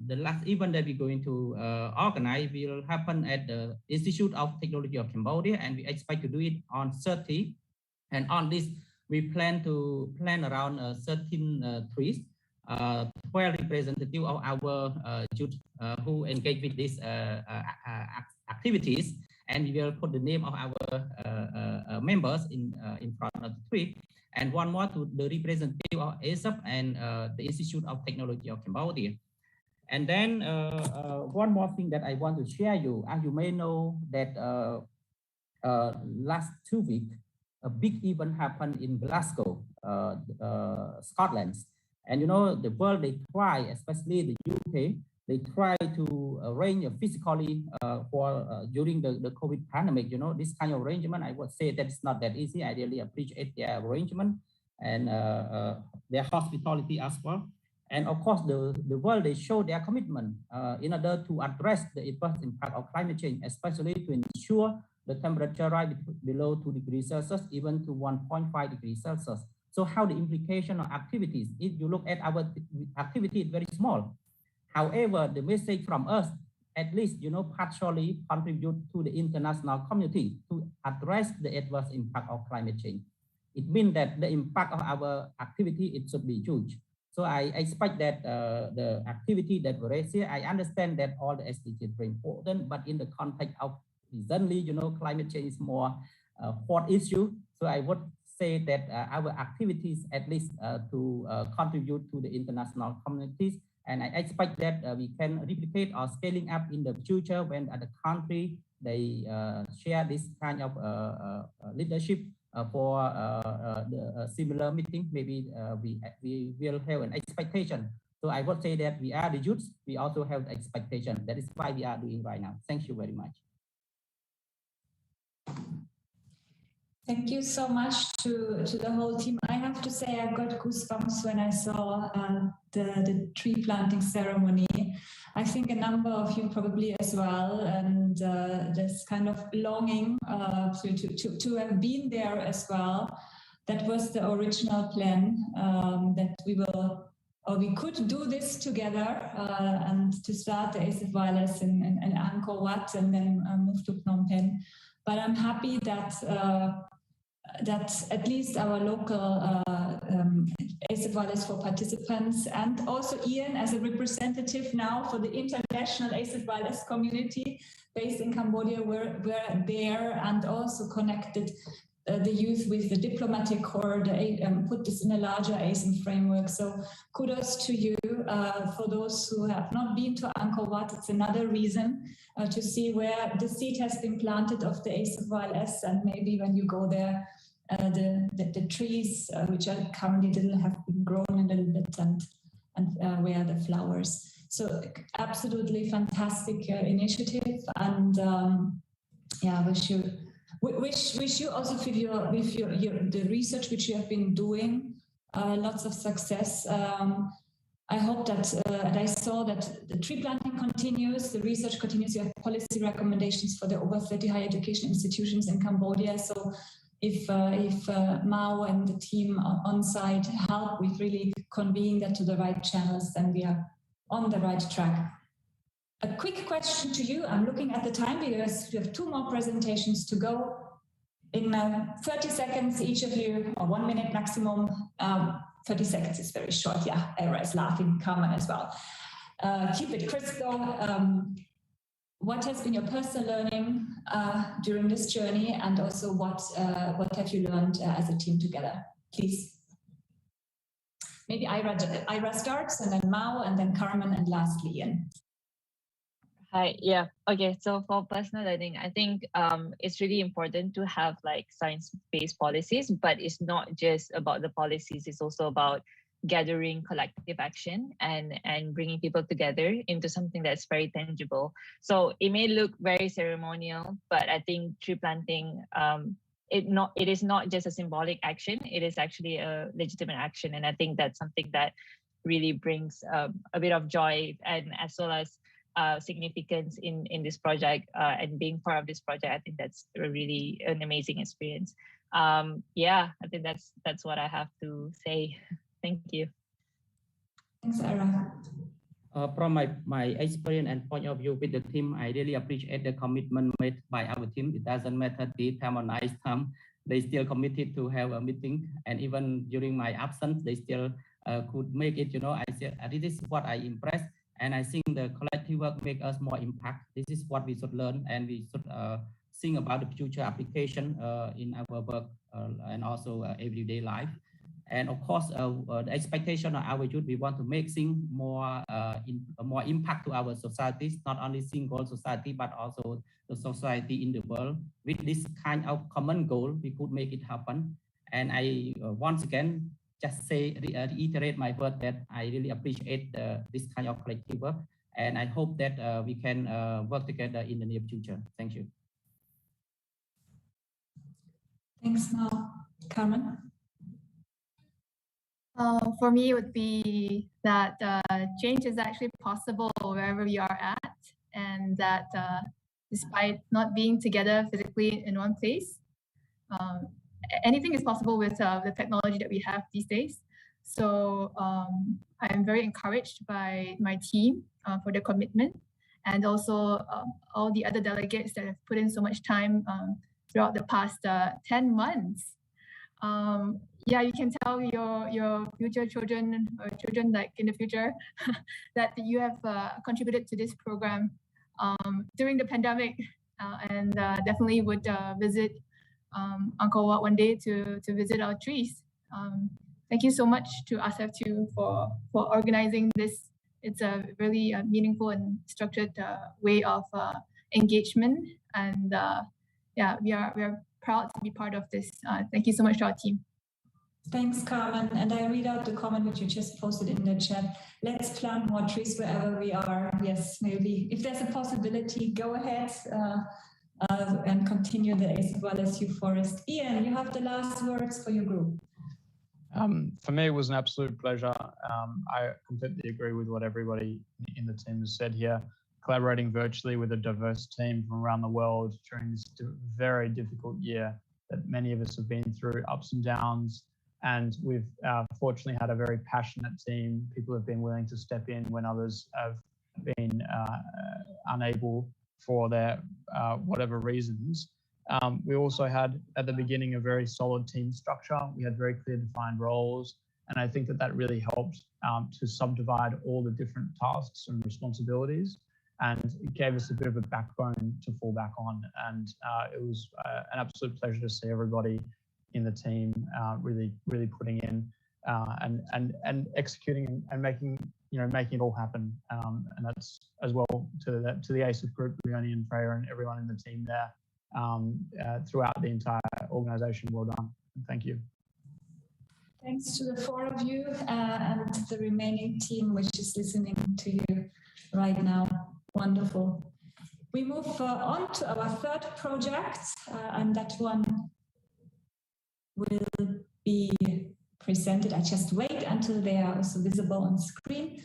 the last event that we're going to organize will happen at the Institute of Technology of Cambodia, and we expect to do it on 30. And on this, we plan around 13 trees, 12 representatives of our youth who engage with these activities, and we will put the name of our members in front of the tree. And one more to the representative of ASEF and the Institute of Technology of Cambodia. And then one more thing that I want to share you, as you may know that last 2 weeks, a big event happened in Glasgow, Scotland. And the world, they try, especially the UK, they try to arrange physically for during the COVID pandemic. This kind of arrangement, I would say that it's not that easy. I really appreciate their arrangement and their hospitality as well. And of course, the world, they show their commitment in order to address the adverse impact of climate change, especially to ensure the temperature rise below 2 degrees Celsius, even to 1.5 degrees Celsius. So how the implication of activities, if you look at our activity, it's very small. However, the message from us, at least, partially contribute to the international community to address the adverse impact of climate change. It means that the impact of our activity, it should be huge. So I expect that the activity that we raise here, I understand that all the SDGs is very important, but in the context of recently, climate change is more hot issue. So I would say that our activities, at least to contribute to the international communities, and I expect that we can replicate or scaling up in the future when other countries, they share this kind of leadership for the similar meeting. Maybe we will have an expectation. So I would say that we are the youth, we also have the expectation. That is why we are doing right now. Thank you very much. Thank you so much to the whole team. I have to say I got goosebumps when I saw the tree planting ceremony. I think a number of you probably as well, and this kind of longing to have been there as well. That was the original plan, that we could do this together and to start the ASEFYLS in Angkor Wat and then move to Phnom Penh. But I'm happy that at least our local ASEFYLS4 participants, and also Ian as a representative now for the international ASEFYLS community based in Cambodia, were there and also connected the youth with the diplomatic corps, put this in a larger ASEM framework. So kudos to you. For those who have not been to Angkor Wat, it's another reason to see where the seed has been planted of the ASEFYLS, and maybe when you go there, the trees which are currently didn't have been grown a little bit, and where the flowers. So absolutely fantastic initiative, and yeah, wish you also with the research which you have been doing, lots of success. I hope that, and I saw that the tree planting continues, the research continues. You have policy recommendations for the over 30 higher education institutions in Cambodia. So if Mao and the team on site help with really convening that to the right channels, then we are on the right track. A quick question to you. I'm looking at the time because we have 2 more presentations to go. In 30 seconds, each of you, or 1 minute maximum. 30 seconds is very short. Yeah, Era is laughing, Carmen as well. Keep it crisp though. What has been your personal learning during this journey, and also what have you learned as a team together? Please. Maybe Ira starts, and then Mao, and then Carmen, and lastly Ian. Hi, yeah, okay, so for personal learning, I think it's really important to have like science-based policies, but it's not just about the policies, it's also about gathering collective action and bringing people together into something that's very tangible. So it may look very ceremonial, but I think tree planting, it is not just a symbolic action, it is actually a legitimate action. And I think that's something that really brings a bit of joy, and as well as significance in this project, and being part of this project. I think that's really an amazing experience. Yeah, I think that's what I have to say. Thank you. Thanks, Ira. From my experience and point of view with the team, I really appreciate the commitment made by our team. It doesn't matter the time or night time, they still committed to have a meeting, and even during my absence, they still could make it. I said this is what I impressed. And I think the collective work make us more impact. This is what we should learn, and we should think about the future application in our work and also everyday life. And of course, the expectation of our youth, we want to make things more impact to our societies, not only single society, but also the society in the world. With this kind of common goal, we could make it happen. And I once again just reiterate my word that I really appreciate this kind of collective work, and I hope that we can work together in the near future. Thank you. Thanks, Mao. Carmen? For me, it would be that change is actually possible wherever we are at, and that despite not being together physically in one place, anything is possible with the technology that we have these days. So I am very encouraged by my team for their commitment, and also all the other delegates that have put in so much time throughout the past 10 months. Yeah, you can tell your future children or children like in the future that you have contributed to this program during the pandemic, and definitely would visit Angkor Wat one day to visit our trees. Thank you so much to ASEF too for organizing this. It's a really meaningful and structured way of engagement, and yeah, we are proud to be part of this. Thank you so much to our team. Thanks, Carmen. And I read out the comment which you just posted in the chat. Let's plant more trees wherever we are. Yes, maybe. If there's a possibility, go ahead and continue the ASEFYLS Youth Forest. Ian, you have the last words for your group. For me, it was an absolute pleasure. I completely agree with what everybody in the team has said here. Collaborating virtually with a diverse team from around the world during this very difficult year that many of us have been through, ups and downs. And we've fortunately had a very passionate team. People have been willing to step in when others have been unable for their whatever reasons. We also had at the beginning a very solid team structure. We had very clear defined roles. And I think that really helped to subdivide all the different tasks and responsibilities. And it gave us a bit of a backbone to fall back on. And it was an absolute pleasure to see everybody in the team really putting in and executing and making it all happen. And that's as well to the ASEF group, Leonie and Freya and everyone in the team there throughout the entire organization. Well done. Thank you. Thanks to the four of you and the remaining team which is listening to you right now. Wonderful. We move on to our third project, and that one will be presented. I just wait until they are also visible on screen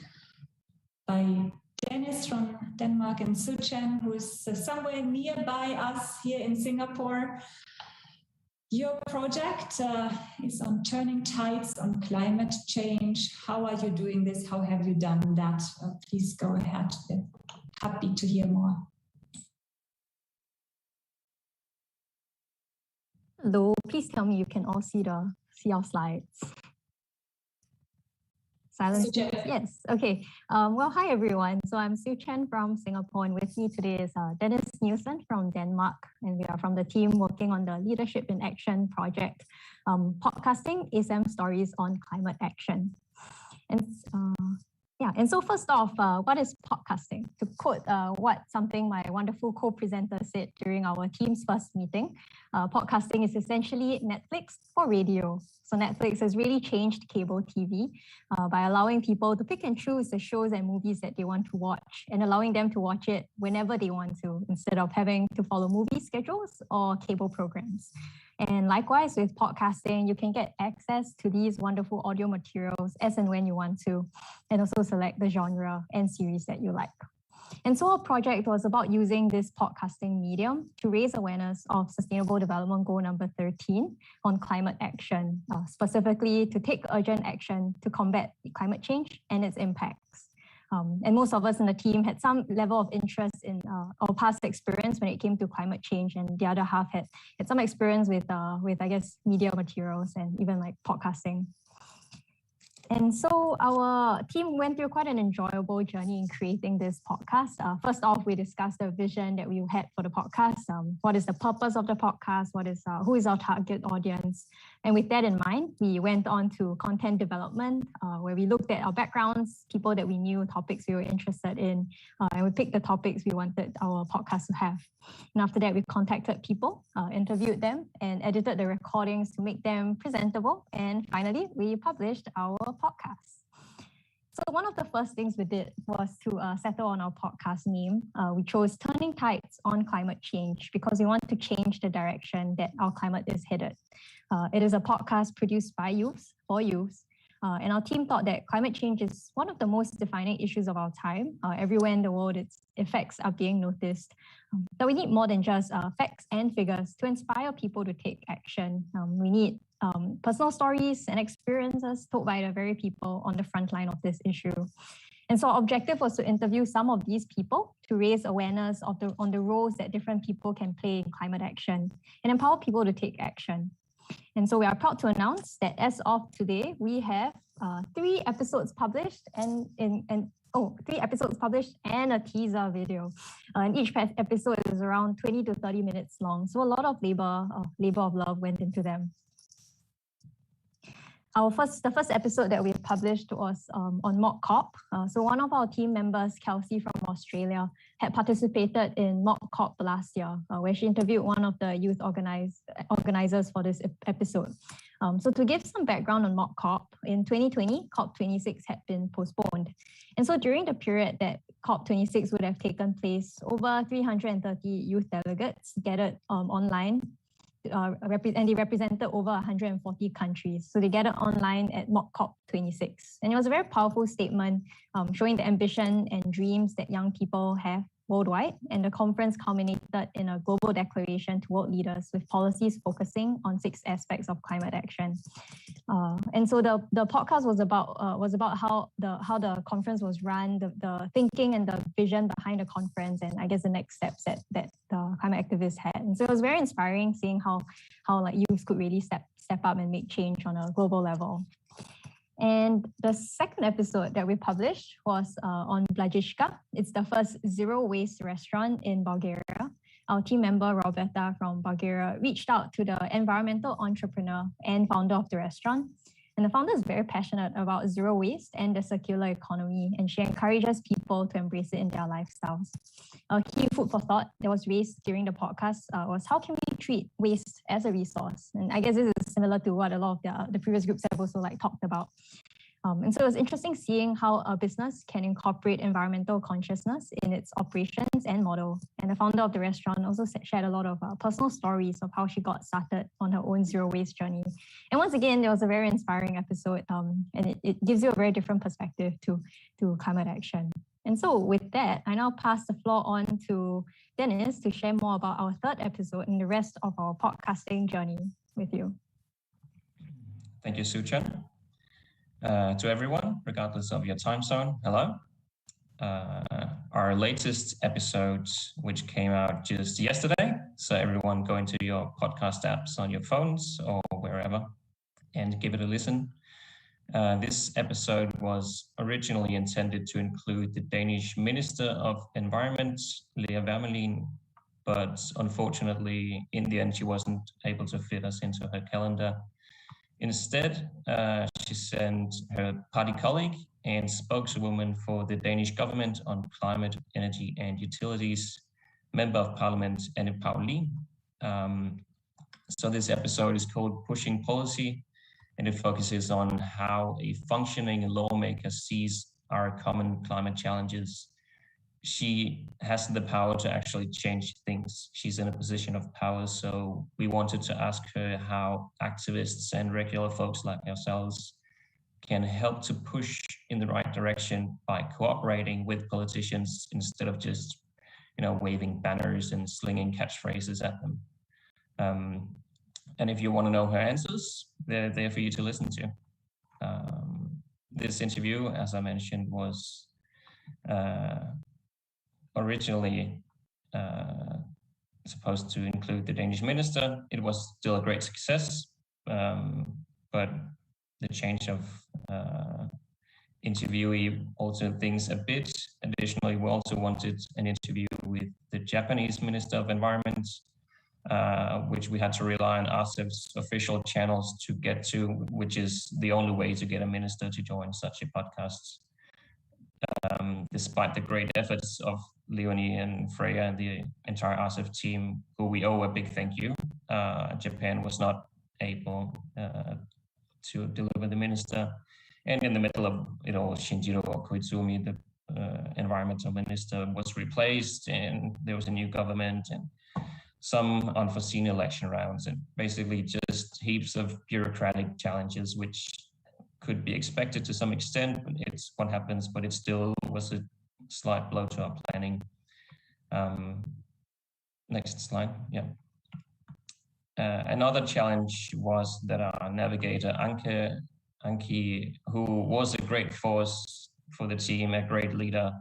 by Dennis from Denmark and Suchen, who is somewhere nearby us here in Singapore. Your project is on turning tides on climate change. How are you doing this? How have you done that? Please go ahead. Happy to hear more. Hello, please tell me you can all see our slides. Silence. Yes. Okay. Well, hi everyone. So I'm Sue Chen from Singapore, and with me today is Dennis Nielsen from Denmark, and we are from the team working on the Leadership in Action project, podcasting ASEM stories on climate action. And so first off, what is podcasting? To quote something my wonderful co-presenter said during our team's first meeting, podcasting is essentially Netflix for radio. So Netflix has really changed cable TV by allowing people to pick and choose the shows and movies that they want to watch and allowing them to watch it whenever they want to, instead of having to follow movie schedules or cable programs. And likewise with podcasting, you can get access to these wonderful audio materials as and when you want to, and also select the genre and series that you like. And so our project was about using this podcasting medium to raise awareness of Sustainable Development Goal number 13 on climate action, specifically to take urgent action to combat climate change and its impacts. And most of us in the team had some level of interest in our past experience when it came to climate change, and the other half had some experience with I guess media materials and even like podcasting. And so our team went through quite an enjoyable journey in creating this podcast. First off, we discussed the vision that we had for the podcast. What is the purpose of the podcast? Who is our target audience? And with that in mind, we went on to content development, where we looked at our backgrounds, people that we knew, topics we were interested in, and we picked the topics we wanted our podcast to have. And after that, we contacted people, interviewed them, and edited the recordings to make them presentable. And finally, we published our podcast. So one of the first things we did was to settle on our podcast name. We chose Turning Tides on Climate Change because we want to change the direction that our climate is headed. It is a podcast produced by youths, for youths, And our team thought that climate change is one of the most defining issues of our time. Everywhere in the world, its effects are being noticed. But we need more than just facts and figures to inspire people to take action. We need personal stories and experiences told by the very people on the front line of this issue. And so our objective was to interview some of these people to raise awareness on the roles that different people can play in climate action and empower people to take action. And so we are proud to announce that as of today, we have 3 episodes published and 3 episodes published and a teaser video. And each episode is around 20 to 30 minutes long. So a lot of labor of love went into them. The first episode that we published was on Mock COP. So one of our team members, Kelsey from Australia, had participated in Mock COP last year, where she interviewed one of the youth organizers for this episode. So to give some background on Mock COP, in 2020, COP26 had been postponed. And so during the period that COP26 would have taken place, over 330 youth delegates gathered online, and they represented over 140 countries. So they gathered online at Mock COP26. And it was a very powerful statement showing the ambition and dreams that young people have worldwide. And the conference culminated in a global declaration to world leaders with policies focusing on 6 aspects of climate action. And so the podcast was about how the conference was run, the thinking and the vision behind the conference, and I guess the next steps that the climate activists had. And so it was very inspiring seeing how like youth could really step up and make change on a global level. And the second episode that we published was on Blajishka. It's the first zero waste restaurant in Bulgaria. Our team member, Roberta from Bulgaria, reached out to the environmental entrepreneur and founder of the restaurant. And the founder is very passionate about zero waste and the circular economy, and she encourages people to embrace it in their lifestyles. A key food for thought that was raised during the podcast was how can we treat waste as a resource? And I guess this is similar to what a lot of the previous groups have also talked about. And so it was interesting seeing how a business can incorporate environmental consciousness in its operations and model. And the founder of the restaurant also shared a lot of personal stories of how she got started on her own zero waste journey. And once again, it was a very inspiring episode, and it gives you a very different perspective to climate action. And so with that, I now pass the floor on to Dennis to share more about our third episode and the rest of our podcasting journey with you. Thank you, Suchan. To everyone, regardless of your time zone, hello. Our latest episode, which came out just yesterday, so everyone go into your podcast apps on your phones or wherever and give it a listen. This episode was originally intended to include the Danish Minister of Environment, Lea Wermelin, but unfortunately, in the end, she wasn't able to fit us into her calendar. Instead, she sent her party colleague and spokeswoman for the Danish government on climate, energy, and utilities, Member of Parliament Anne Pauli. So this episode is called Pushing Policy, and it focuses on how a functioning lawmaker sees our common climate challenges. She has the power to actually change things. She's in a position of power, so we wanted to ask her how activists and regular folks like ourselves can help to push in the right direction by cooperating with politicians instead of just, waving banners and slinging catchphrases at them. And if you want to know her answers, they're there for you to listen to. This interview, as I mentioned, was originally supposed to include the Danish minister. It was still a great success, but the change of interviewee altered things a bit. Additionally, we also wanted an interview with the Japanese Minister of Environment, which we had to rely on ASEF's official channels to get to, which is the only way to get a minister to join such a podcast. Despite the great efforts of Leonie and Freya and the entire ASEF team, who we owe a big thank you, Japan was not able to deliver the minister. And in the middle of it all, Shinjiro Koizumi, the environmental minister, was replaced, and there was a new government and some unforeseen election rounds, and basically just heaps of bureaucratic challenges which could be expected to some extent. It's what happens, but it still was a slight blow to our planning. Next slide, yeah. Another challenge was that our navigator, Anki, who was a great force for the team, a great leader,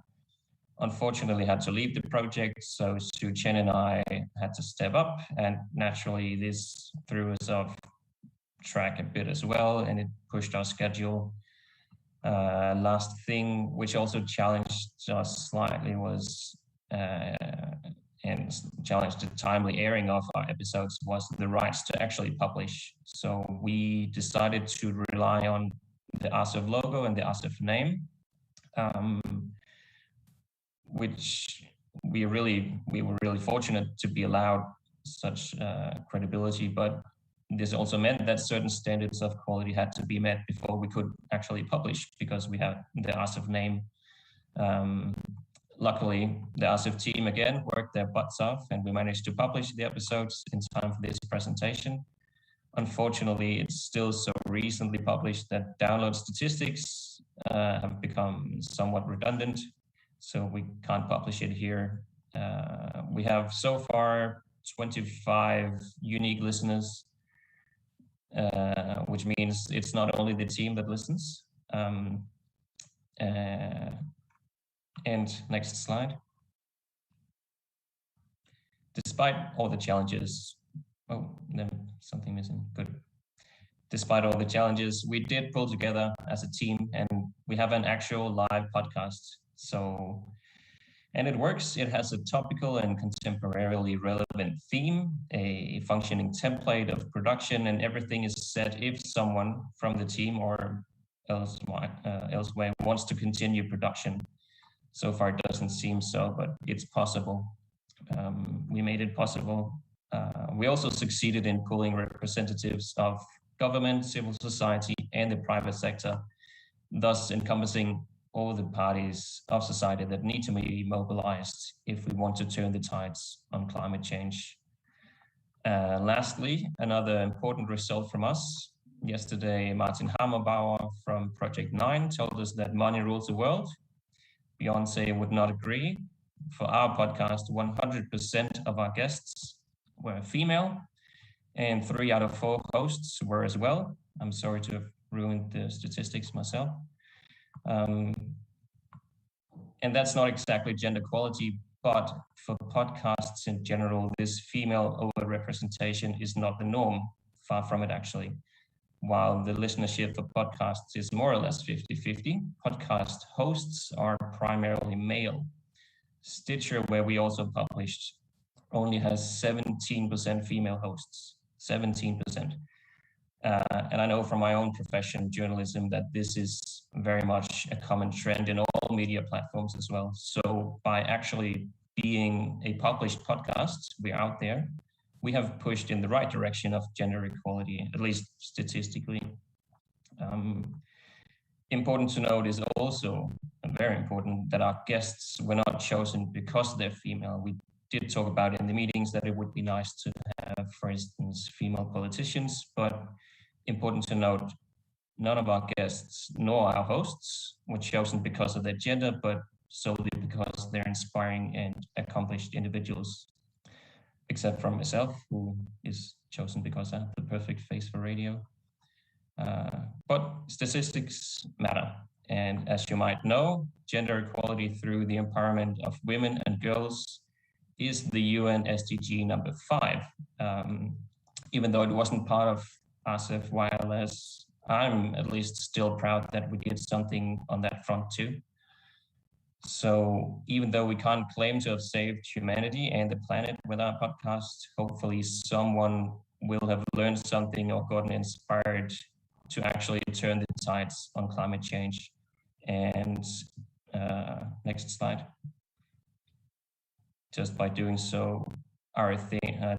unfortunately had to leave the project. So Sue Chen and I had to step up, and naturally this threw us off track a bit as well, and it pushed our schedule. Last thing, which also challenged us slightly, was and challenged the timely airing of our episodes, was the rights to actually publish. So we decided to rely on the ASEF logo and the ASEF name, which we were really fortunate to be allowed such credibility, but this also meant that certain standards of quality had to be met before we could actually publish, because we had the ASEF name. Luckily, the ASEF team again worked their butts off, and we managed to publish the episodes in time for this presentation. Unfortunately, it's still so recently published that download statistics have become somewhat redundant, so we can't publish it here. We have so far 25 unique listeners, which means it's not only the team that listens. And next slide. Despite all the challenges, oh, then something missing, good. Despite all the challenges, we did pull together as a team, and we have an actual live podcast. So, and it works. It has a topical and contemporarily relevant theme, a functioning template of production, and everything is set if someone from the team or elsewhere wants to continue production. So far, it doesn't seem so, but it's possible. We made it possible. We also succeeded in pulling representatives of government, civil society, and the private sector, thus encompassing all the parties of society that need to be mobilized if we want to turn the tides on climate change. Lastly, another important result from us. Yesterday, Martin Hammerbauer from Project 9 told us that money rules the world. Beyonce would not agree. For our podcast, 100% of our guests were female, and 3 out of 4 hosts were as well. I'm sorry to have ruined the statistics myself. And that's not exactly gender equality, but for podcasts in general, this female overrepresentation is not the norm, far from it actually. While the listenership for podcasts is more or less 50-50, podcast hosts are primarily male. Stitcher, where we also published, only has 17% female hosts, 17%. And I know from my own profession, journalism, that this is very much a common trend in all media platforms as well. So by actually being a published podcast, we're out there, we have pushed in the right direction of gender equality, at least statistically. Important to note is also very important that our guests were not chosen because they're female. We did talk about in the meetings that it would be nice to have, for instance, female politicians, but important to note, none of our guests nor our hosts were chosen because of their gender, but solely because they're inspiring and accomplished individuals, except for myself, who is chosen because I have the perfect face for radio. But statistics matter. And as you might know, gender equality through the empowerment of women and girls is the UN SDG number 5. Even though it wasn't part of ASEFYLS, I'm at least still proud that we did something on that front too. So even though we can't claim to have saved humanity and the planet with our podcast, hopefully someone will have learned something or gotten inspired to actually turn the tides on climate change. And next slide. Just by doing so,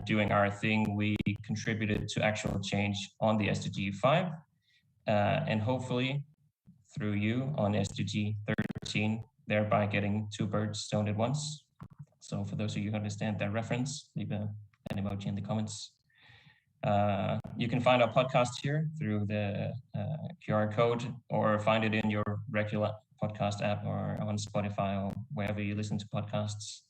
doing our thing, we contributed to actual change on the SDG 5, and hopefully through you on SDG 13, thereby getting 2 birds stoned at once. So for those of you who understand that reference, leave an emoji in the comments. You can find our podcast here through the QR code, or find it in your regular podcast app or on Spotify or wherever you listen to podcasts.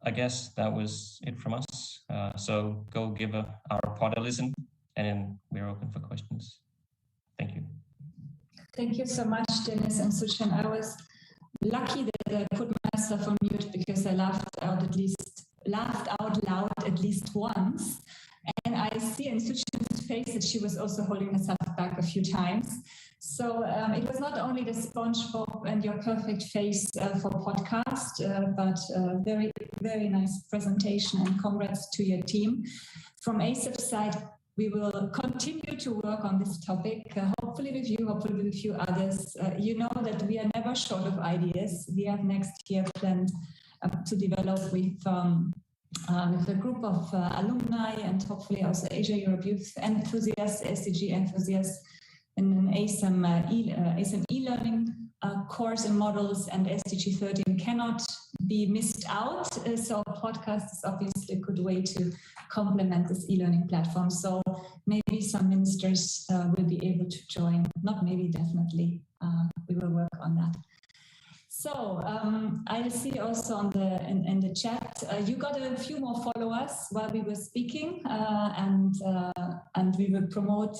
I guess that was it from us. So go give our pod a listen, and then we're open for questions. Thank you. Thank you so much, Dennis and Suchan. I was lucky that I put myself on mute because I laughed out loud at least once. And I see in Suchan's face that she was also holding herself back a few times. So it was not only the SpongeBob and your perfect face for podcast, but very, very nice presentation, and congrats to your team. From ASEF side, we will continue to work on this topic, hopefully with you, hopefully with a few others. You know that we are never short of ideas. We have next year planned to develop with a group of alumni and hopefully also Asia Europe youth enthusiasts, SDG enthusiasts, in an ASEM e-learning course and models, and SDG 13 cannot be missed out. So podcast is obviously a good way to complement this e-learning platform. So maybe some ministers will be able to join, not maybe, definitely. We will work on that. So I see also on in the chat, you got a few more followers while we were speaking, and we will promote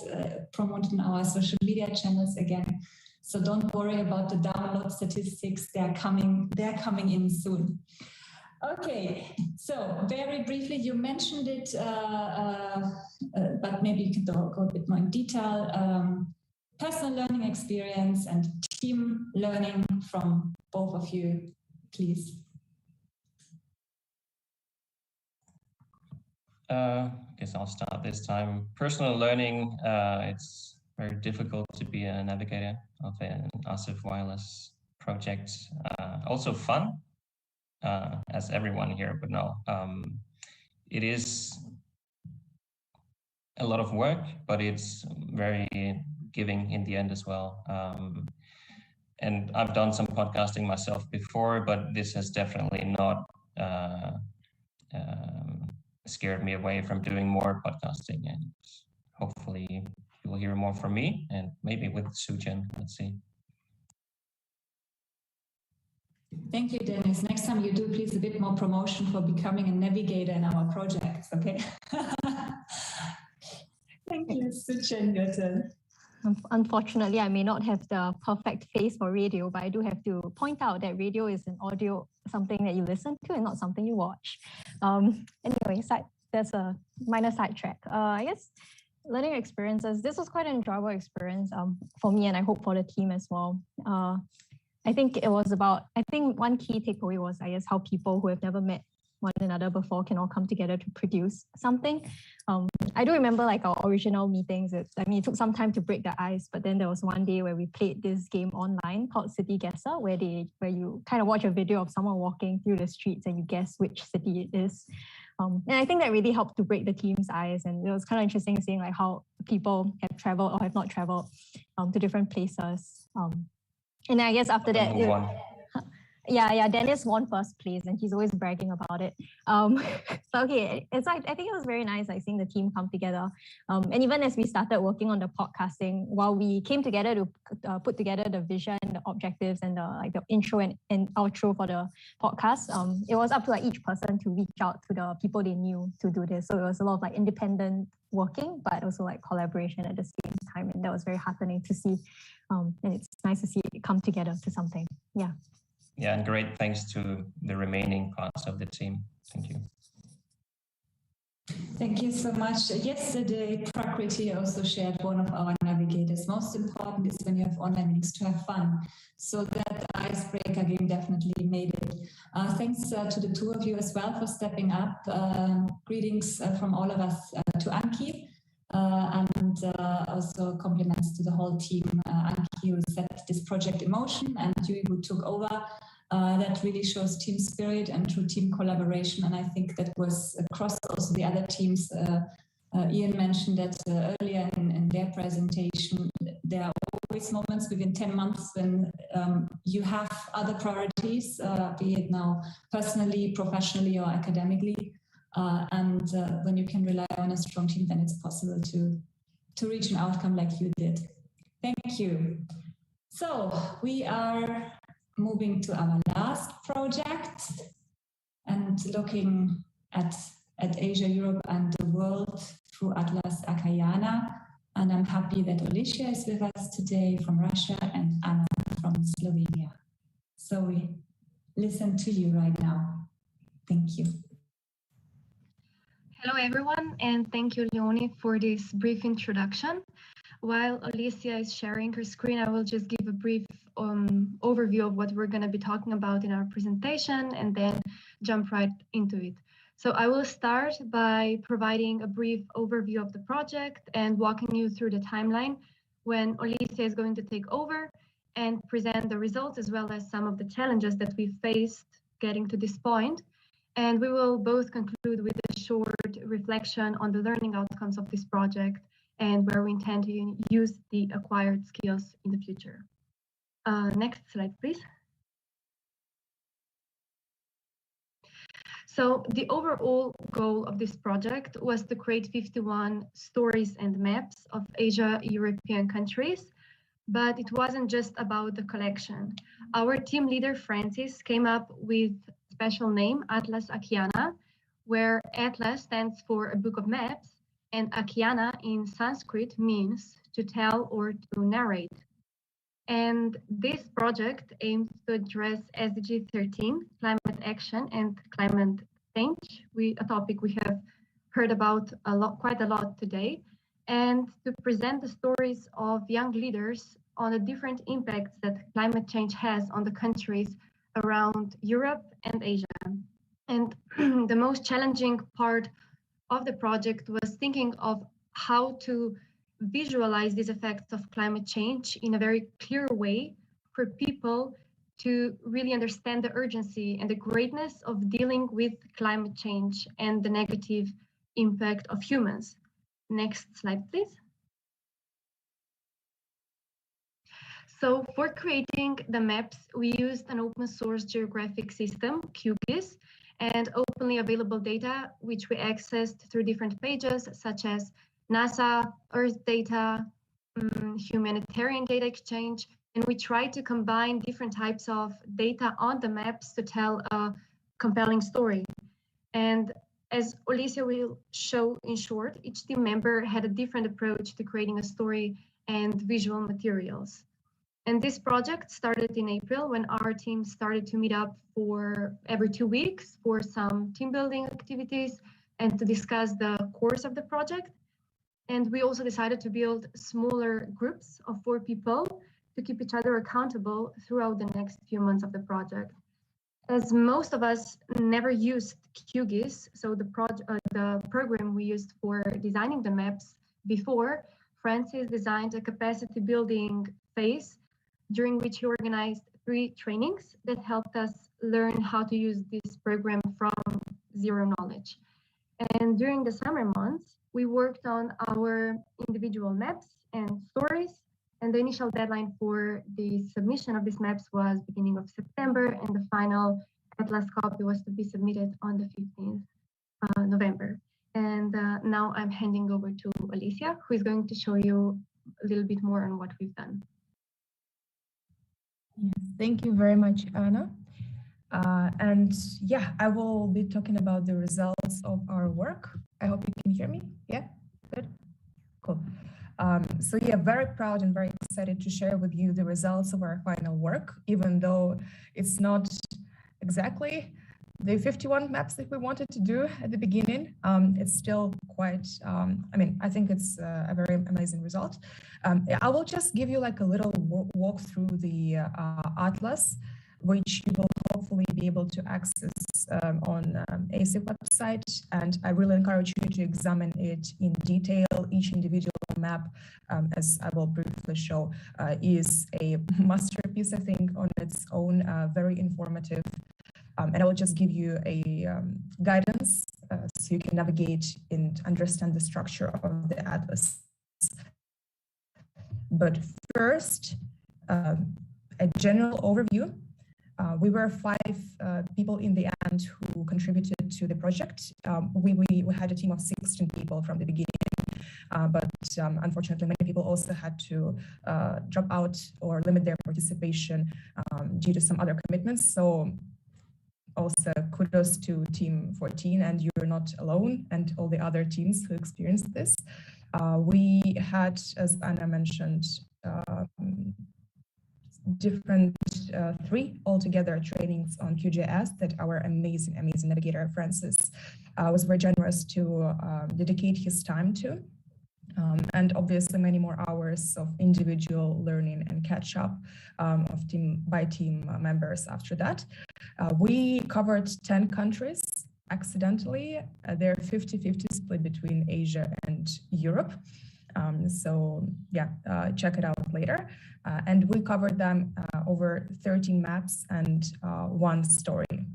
in our social media channels again. So don't worry about the download statistics; they're coming in soon. Okay, so very briefly, you mentioned it, but maybe you could go a bit more in detail. Personal learning experience and team learning from both of you, please. I guess I'll start this time. Personal learning, it's very difficult to be a navigator of an ASEF Wireless project. Also fun, as everyone here would know. It is a lot of work, but it's very giving in the end as well. And I've done some podcasting myself before, but this has definitely not scared me away from doing more podcasting. And hopefully you will hear more from me, and maybe with Suchan. Let's see. Thank you, Dennis. Next time you do, please, a bit more promotion for becoming a navigator in our projects, okay? Thank you, Suchan, your turn. Unfortunately, I may not have the perfect face for radio, but I do have to point out that radio is an audio, something that you listen to and not something you watch. Anyway, that's a minor sidetrack. I guess learning experiences, this was quite an enjoyable experience for me, and I hope for the team as well. I think it was one key takeaway was, I guess, how people who have never met one another before can all come together to produce something. I do remember like our original meetings. It took some time to break the ice, but then there was one day where we played this game online called City Guesser, where you kind of watch a video of someone walking through the streets and you guess which city it is. And I think that really helped to break the team's ice, and it was kind of interesting seeing like how people have traveled or have not traveled to different places. And I guess after that, yeah, Dennis won first place, and he's always bragging about it. So okay, it's like I think it was very nice, like seeing the team come together. And even as we started working on the podcasting, while we came together to put together the vision, the objectives, and the intro and outro for the podcast, it was up to like each person to reach out to the people they knew to do this. So it was a lot of like independent working, but also like collaboration at the same time, and that was very heartening to see. And it's nice to see it come together to something. Yeah. Yeah, and great thanks to the remaining parts of the team. Thank you. Thank you so much. Yesterday, Prakriti also shared one of our navigators. Most important is when you have online meetings to have fun. So that icebreaker game definitely made it. Thanks to the two of you as well for stepping up. Greetings from all of us to Anki. And also compliments to the whole team. Anki, who set this project in motion, and you who took over. That really shows team spirit and true team collaboration. And I think that was across also the other teams. Ian mentioned that earlier in their presentation. There are always moments within 10 months when you have other priorities, be it now personally, professionally, or academically. And when you can rely on a strong team, then it's possible to reach an outcome like you did. Thank you. So we are moving to our last project and looking at Asia, Europe, and the world through Atlas Akayana. And I'm happy that Alicia is with us today from Russia and Anna from Slovenia. So we listen to you right now. Thank you. Hello, everyone, and thank you, Leonie, for this brief introduction. While Alicia is sharing her screen, I will just give a brief overview of what we're going to be talking about in our presentation and then jump right into it. So I will start by providing a brief overview of the project and walking you through the timeline when Alicia is going to take over and present the results as well as some of the challenges that we faced getting to this point. And we will both conclude with a short reflection on the learning outcomes of this project and where we intend to use the acquired skills in the future. Next slide, please. So the overall goal of this project was to create 51 stories and maps of Asia European countries, but it wasn't just about the collection. Our team leader, Francis, came up with a special name, Atlas Akayana, where Atlas stands for a book of maps, and Akayana in Sanskrit means to tell or to narrate. And this project aims to address SDG 13, climate action and climate change, a topic we have heard about quite a lot today, and to present the stories of young leaders on the different impacts that climate change has on the countries around Europe and Asia. And the most challenging part of the project was thinking of how to visualize these effects of climate change in a very clear way for people to really understand the urgency and the greatness of dealing with climate change and the negative impact of humans. Next slide, please. So for creating the maps, we used an open source geographic system, QGIS, and openly available data, which we accessed through different pages, such as NASA, Earth Data, Humanitarian Data Exchange, and we tried to combine different types of data on the maps to tell a compelling story. And as Alicia will show in short, each team member had a different approach to creating a story and visual materials. And this project started in April when our team started to meet up for every 2 weeks for some team building activities and to discuss the course of the project. And we also decided to build smaller groups of 4 people to keep each other accountable throughout the next few months of the project. As most of us never used QGIS, so the program we used for designing the maps before, Francis designed a capacity building phase during which he organized 3 trainings that helped us learn how to use this program from zero knowledge. And during the summer months, we worked on our individual maps and stories, and the initial deadline for the submission of these maps was beginning of September, and the final Atlas copy was to be submitted on the 15th November. And now I'm handing over to Alicia, who is going to show you a little bit more on what we've done. Yes, thank you very much, Anna. And yeah, I will be talking about the results of our work. I hope you can hear me. Yeah, good, cool. So yeah, very proud and very excited to share with you the results of our final work, even though it's not exactly the 51 maps that we wanted to do at the beginning. It's still quite, I mean, I think it's a very amazing result. I will just give you like a little walk through the atlas, which you will hopefully be able to access on ASEF website. And I really encourage you to examine it in detail. Each individual map, as I will briefly show, is a masterpiece, I think, on its own, very informative. And I will just give you a guidance so you can navigate and understand the structure of the atlas. But first, a general overview. We were 5 people in the end who contributed committed to the project. We had a team of 16 people from the beginning, but unfortunately, many people also had to drop out or limit their participation due to some other commitments. So also kudos to Team 14, and you're not alone, and all the other teams who experienced this. We had, as Anna mentioned, different 3 altogether trainings on QGIS that our amazing navigator Francis was very generous to dedicate his time to. And obviously many more hours of individual learning and catch up of team members after that. We covered 10 countries accidentally. They're 50-50 split between Asia and Europe. So yeah, check it out later. And we covered them over 13 maps and 1 story.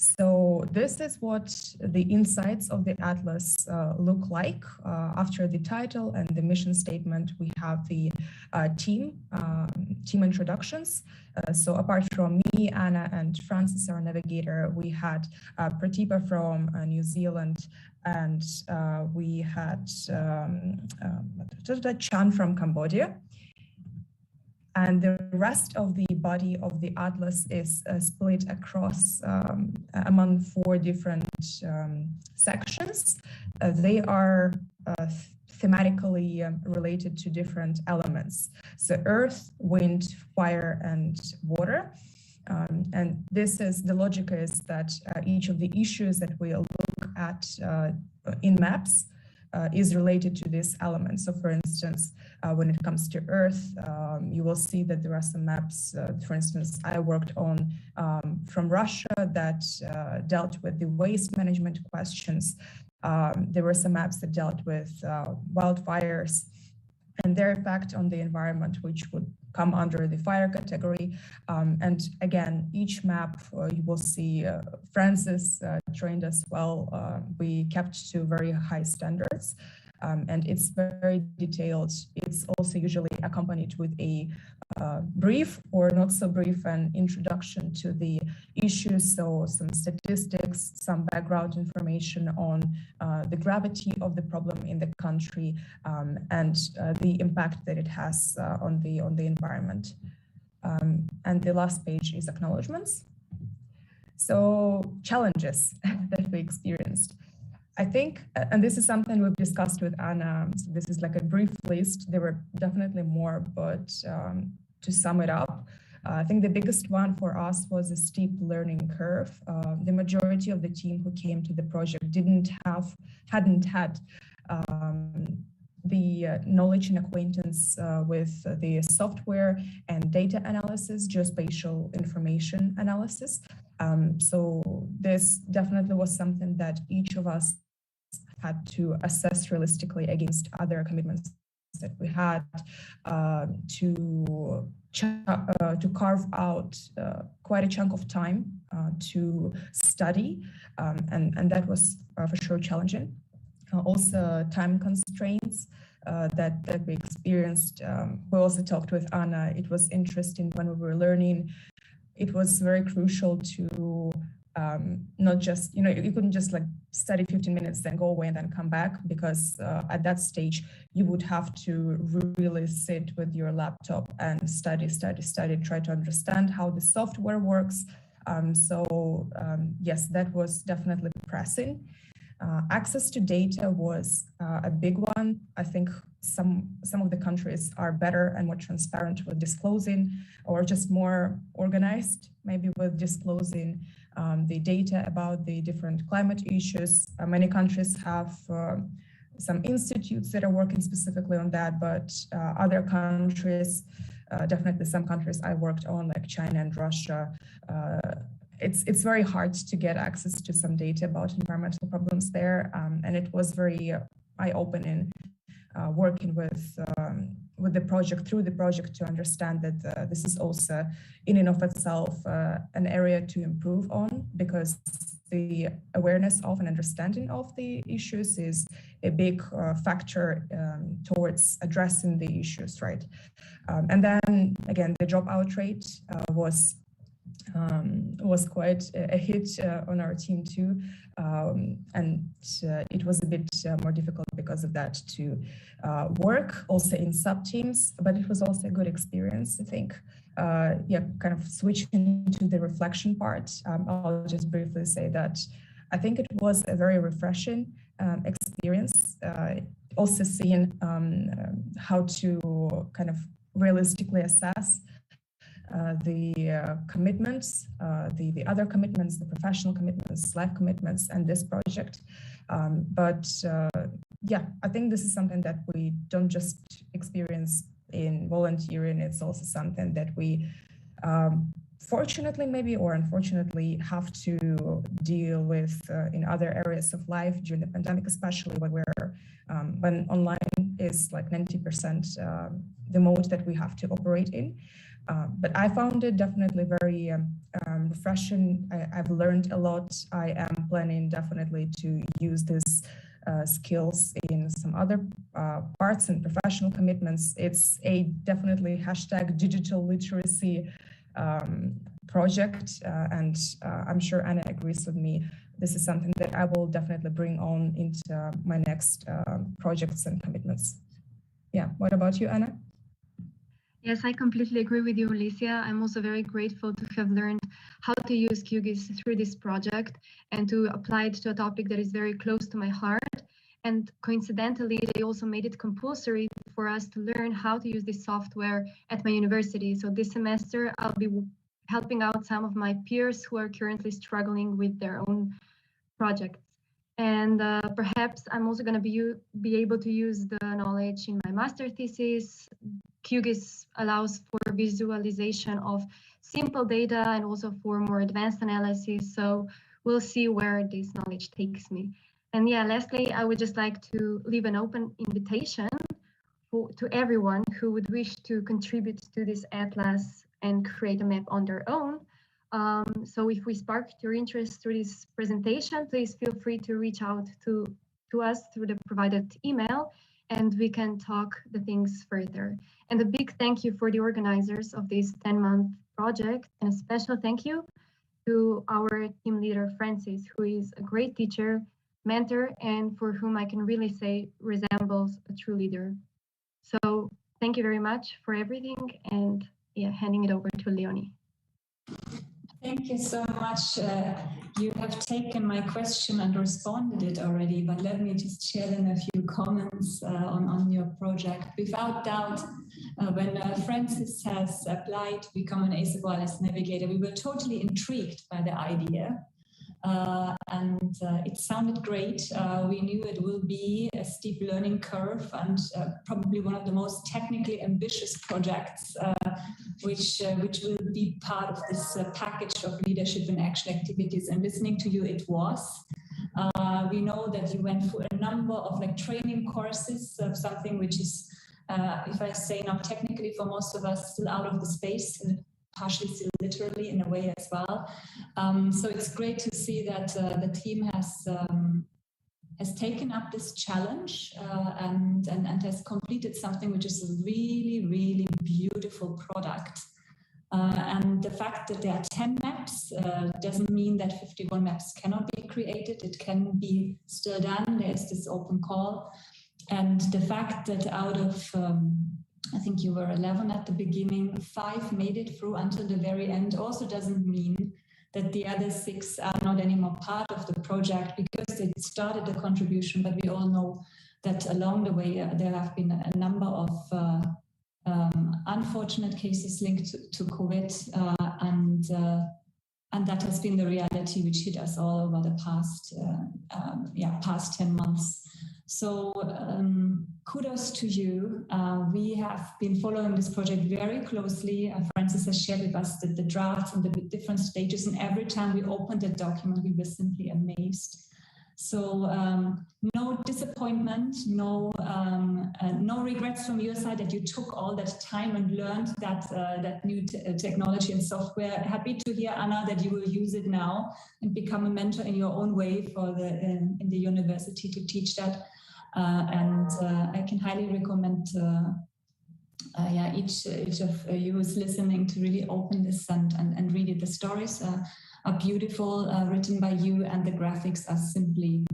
So this is what the insights of the Atlas look like. After the title and the mission statement, we have the team introductions. So apart from me, Anna, and Francis, our navigator, we had Pratibha from New Zealand, and we had Chan from Cambodia. And the rest of the body of the Atlas is split across among 4 different sections. They are thematically related to different elements. So earth, wind, fire, and water. And this is, the logic is that each of the issues that we look at in maps is related to this element. So for instance, when it comes to earth, you will see that there are some maps, for instance, I worked on from Russia that dealt with the waste management questions. There were some maps that dealt with wildfires and their effect on the environment, which would come under the fire category. And again, each map you will see Francis trained us well. We kept to very high standards, and it's very detailed. It's also usually accompanied with a brief or not so brief an introduction to the issues. So some statistics, some background information on the gravity of the problem in the country, and the impact that it has on the environment. And the last page is acknowledgements. So challenges that we experienced. I think, and this is something we've discussed with Anna, so this is like a brief list. There were definitely more, but to sum it up, I think the biggest one for us was a steep learning curve. The majority of the team who came to the project hadn't had the knowledge and acquaintance with the software and data analysis, geospatial information analysis. So this definitely was something that each of us had to assess realistically against other commitments that we had to carve out quite a chunk of time to study, and that was for sure challenging. Also time constraints that we experienced. We also talked with Anna. It was interesting when we were learning. It was very crucial to not just, you couldn't just like study 15 minutes, then go away and then come back, because at that stage, you would have to really sit with your laptop and study, try to understand how the software works. Yes, that was definitely pressing. Access to data was a big one. I think some of the countries are better and more transparent with disclosing, or just more organized, maybe with disclosing the data about the different climate issues. Many countries have some institutes that are working specifically on that, but other countries, definitely some countries I worked on, like China and Russia, it's very hard to get access to some data about environmental problems there, and it was very eye-opening working with the project, through the project, to understand that this is also in and of itself an area to improve on, because the awareness of and understanding of the issues is a big factor towards addressing the issues, right? And then again, the dropout rate was was quite a hit on our team too. It was a bit more difficult because of that to work also in sub-teams, but it was also a good experience, I think. Kind of switching to the reflection part, I'll just briefly say that I think it was a very refreshing experience, also seeing how to kind of realistically assess the commitments, the other commitments, the professional commitments, life commitments, and this project. I think this is something that we don't just experience in volunteering. It's also something that we fortunately maybe or unfortunately have to deal with in other areas of life during the pandemic, especially when online is like 90% the mode that we have to operate in. But I found it definitely very refreshing. I've learned a lot. I am planning definitely to use these skills in some other parts and professional commitments. It's a definitely hashtag digital literacy project, and I'm sure Anna agrees with me. This is something that I will definitely bring on into my next projects and commitments. Yeah, what about you, Anna? Yes, I completely agree with you, Alicia. I'm also very grateful to have learned how to use QGIS through this project and to apply it to a topic that is very close to my heart. And coincidentally, they also made it compulsory for us to learn how to use this software at my university. So this semester, I'll be helping out some of my peers who are currently struggling with their own projects. And perhaps I'm also going to be able to use the knowledge in my master thesis. QGIS allows for visualization of simple data and also for more advanced analysis. So we'll see where this knowledge takes me. And yeah, lastly, I would just like to leave an open invitation to everyone who would wish to contribute to this atlas and create a map on their own. So if we sparked your interest through this presentation, please feel free to reach out to us through the provided email, and we can talk the things further. And a big thank you for the organizers of this 10-month project, and a special thank you to our team leader, Francis, who is a great teacher, mentor, and for whom I can really say resembles a true leader. So thank you very much for everything, and yeah, handing it over to Leonie. Thank you so much. You have taken my question and responded it already, but let me just share then a few comments on your project. Without doubt, when Francis has applied to become an ASEFYLS navigator, we were totally intrigued by the idea. And it sounded great. We knew it will be a steep learning curve and probably one of the most technically ambitious projects which will be part of this package of leadership and action activities. And listening to you, it was. We know that you went through a number of training courses of something which is, if I say now technically for most of us, still out of the space, partially still literally in a way as well. So it's great to see that the team has taken up this challenge and has completed something which is a really, really beautiful product. And the fact that there are 10 maps doesn't mean that 51 maps cannot be created. It can be still done. There's this open call. And the fact that out of I think you were 11 at the beginning, 5 made it through until the very end also doesn't mean that the other 6 are not anymore part of the project because they started the contribution, but we all know that along the way there have been a number of unfortunate cases linked to COVID, and that has been the reality which hit us all over the past 10 months. So kudos to you. We have been following this project very closely. Francis has shared with us the drafts and the different stages, and every time we opened the document, we were simply amazed. So no disappointment, no regrets from your side that you took all that time and learned that new technology and software. Happy to hear, Anna, that you will use it now and become a mentor in your own way for in the university to teach that. And I can highly recommend each of you who's listening to really open this and read it The stories are beautiful, written by you, and the graphics are simply,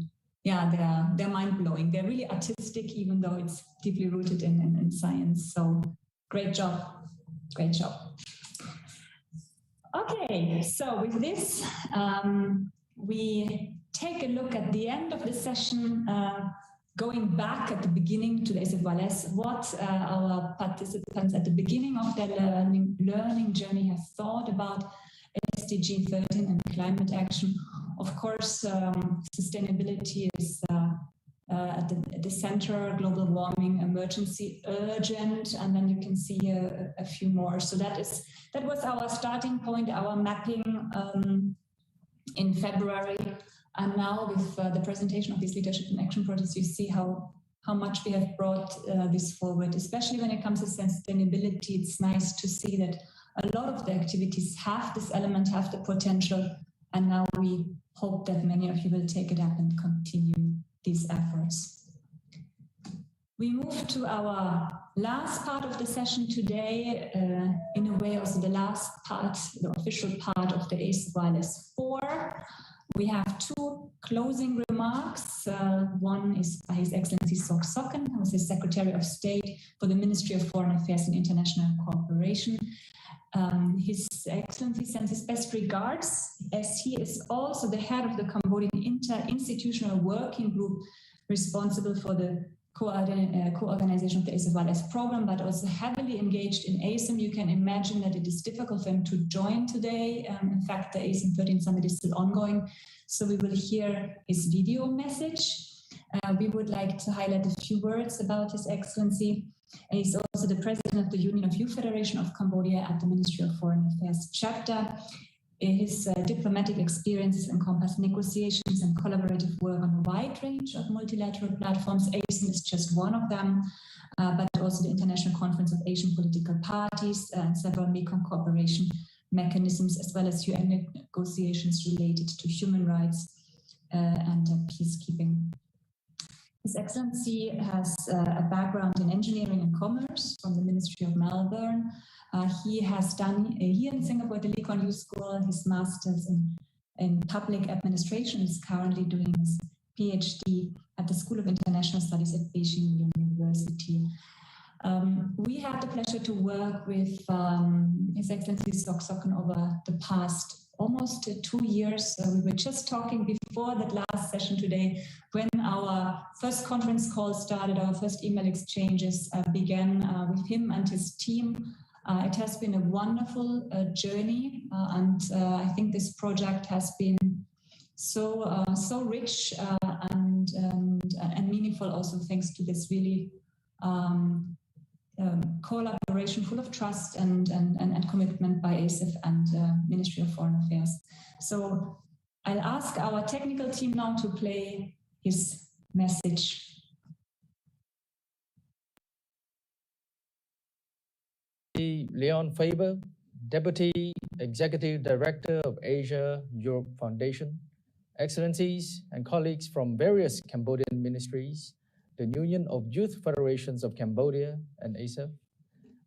yeah, they're mind-blowing. They're really artistic, even though it's deeply rooted in science. So great job, great job. Okay, so with this, we take a look at the end of the session, going back at the beginning to the ASEFYLS, what our participants at the beginning of their learning journey have thought about SDG 13 and climate action. Of course, sustainability is at the center, global warming, emergency, urgent, and then you can see a few more. So that was our starting point, our mapping in February. And now with the presentation of these leadership and action projects, you see how much we have brought this forward, especially when it comes to sustainability. It's nice to see that a lot of the activities have this element, have the potential, and now we hope that many of you will take it up and continue these efforts. We move to our last part of the session today, in a way also the last part, the official part of the ASEFYLS4. We have two closing remarks. One is by His Excellency Sok Sokken, who is the Secretary of State for the Ministry of Foreign Affairs and International Cooperation. His Excellency sends his best regards, as he is also the head of the Cambodian Interinstitutional Working Group responsible for the co-organization of the ASEFYLS program, but also heavily engaged in ASEM. You can imagine that it is difficult for him to join today. In fact, the ASEM 13 Summit is still ongoing, so we will hear his video message. We would like to highlight a few words about His Excellency. He's also the President of the Union of Youth Federation of Cambodia at the Ministry of Foreign Affairs chapter. His diplomatic experiences encompass negotiations and collaborative work on a wide range of multilateral platforms. ASEM is just one of them, but also the International Conference of Asian Political Parties and several Mekong cooperation mechanisms, as well as UN negotiations related to human rights and peacekeeping. His Excellency has a background in engineering and commerce from the Ministry of Melbourne. He has done here in Singapore at the Lee Kuan Yew School his master's in public administration. He's currently doing his PhD at the School of International Studies at Beijing University. We had the pleasure to work with His Excellency Sok Sokken over the past almost 2 years. We were just talking before that last session today when our first conference call started, our first email exchanges began with him and his team. It has been a wonderful journey, and I think this project has been so rich and meaningful also thanks to this really collaboration full of trust and commitment by ASEF and Ministry of Foreign Affairs. So I'll ask our technical team now to play his message. Leon Faber, Deputy Executive Director of Asia Europe Foundation, Excellencies and colleagues from various Cambodian ministries, the Union of Youth Federations of Cambodia and ASEF.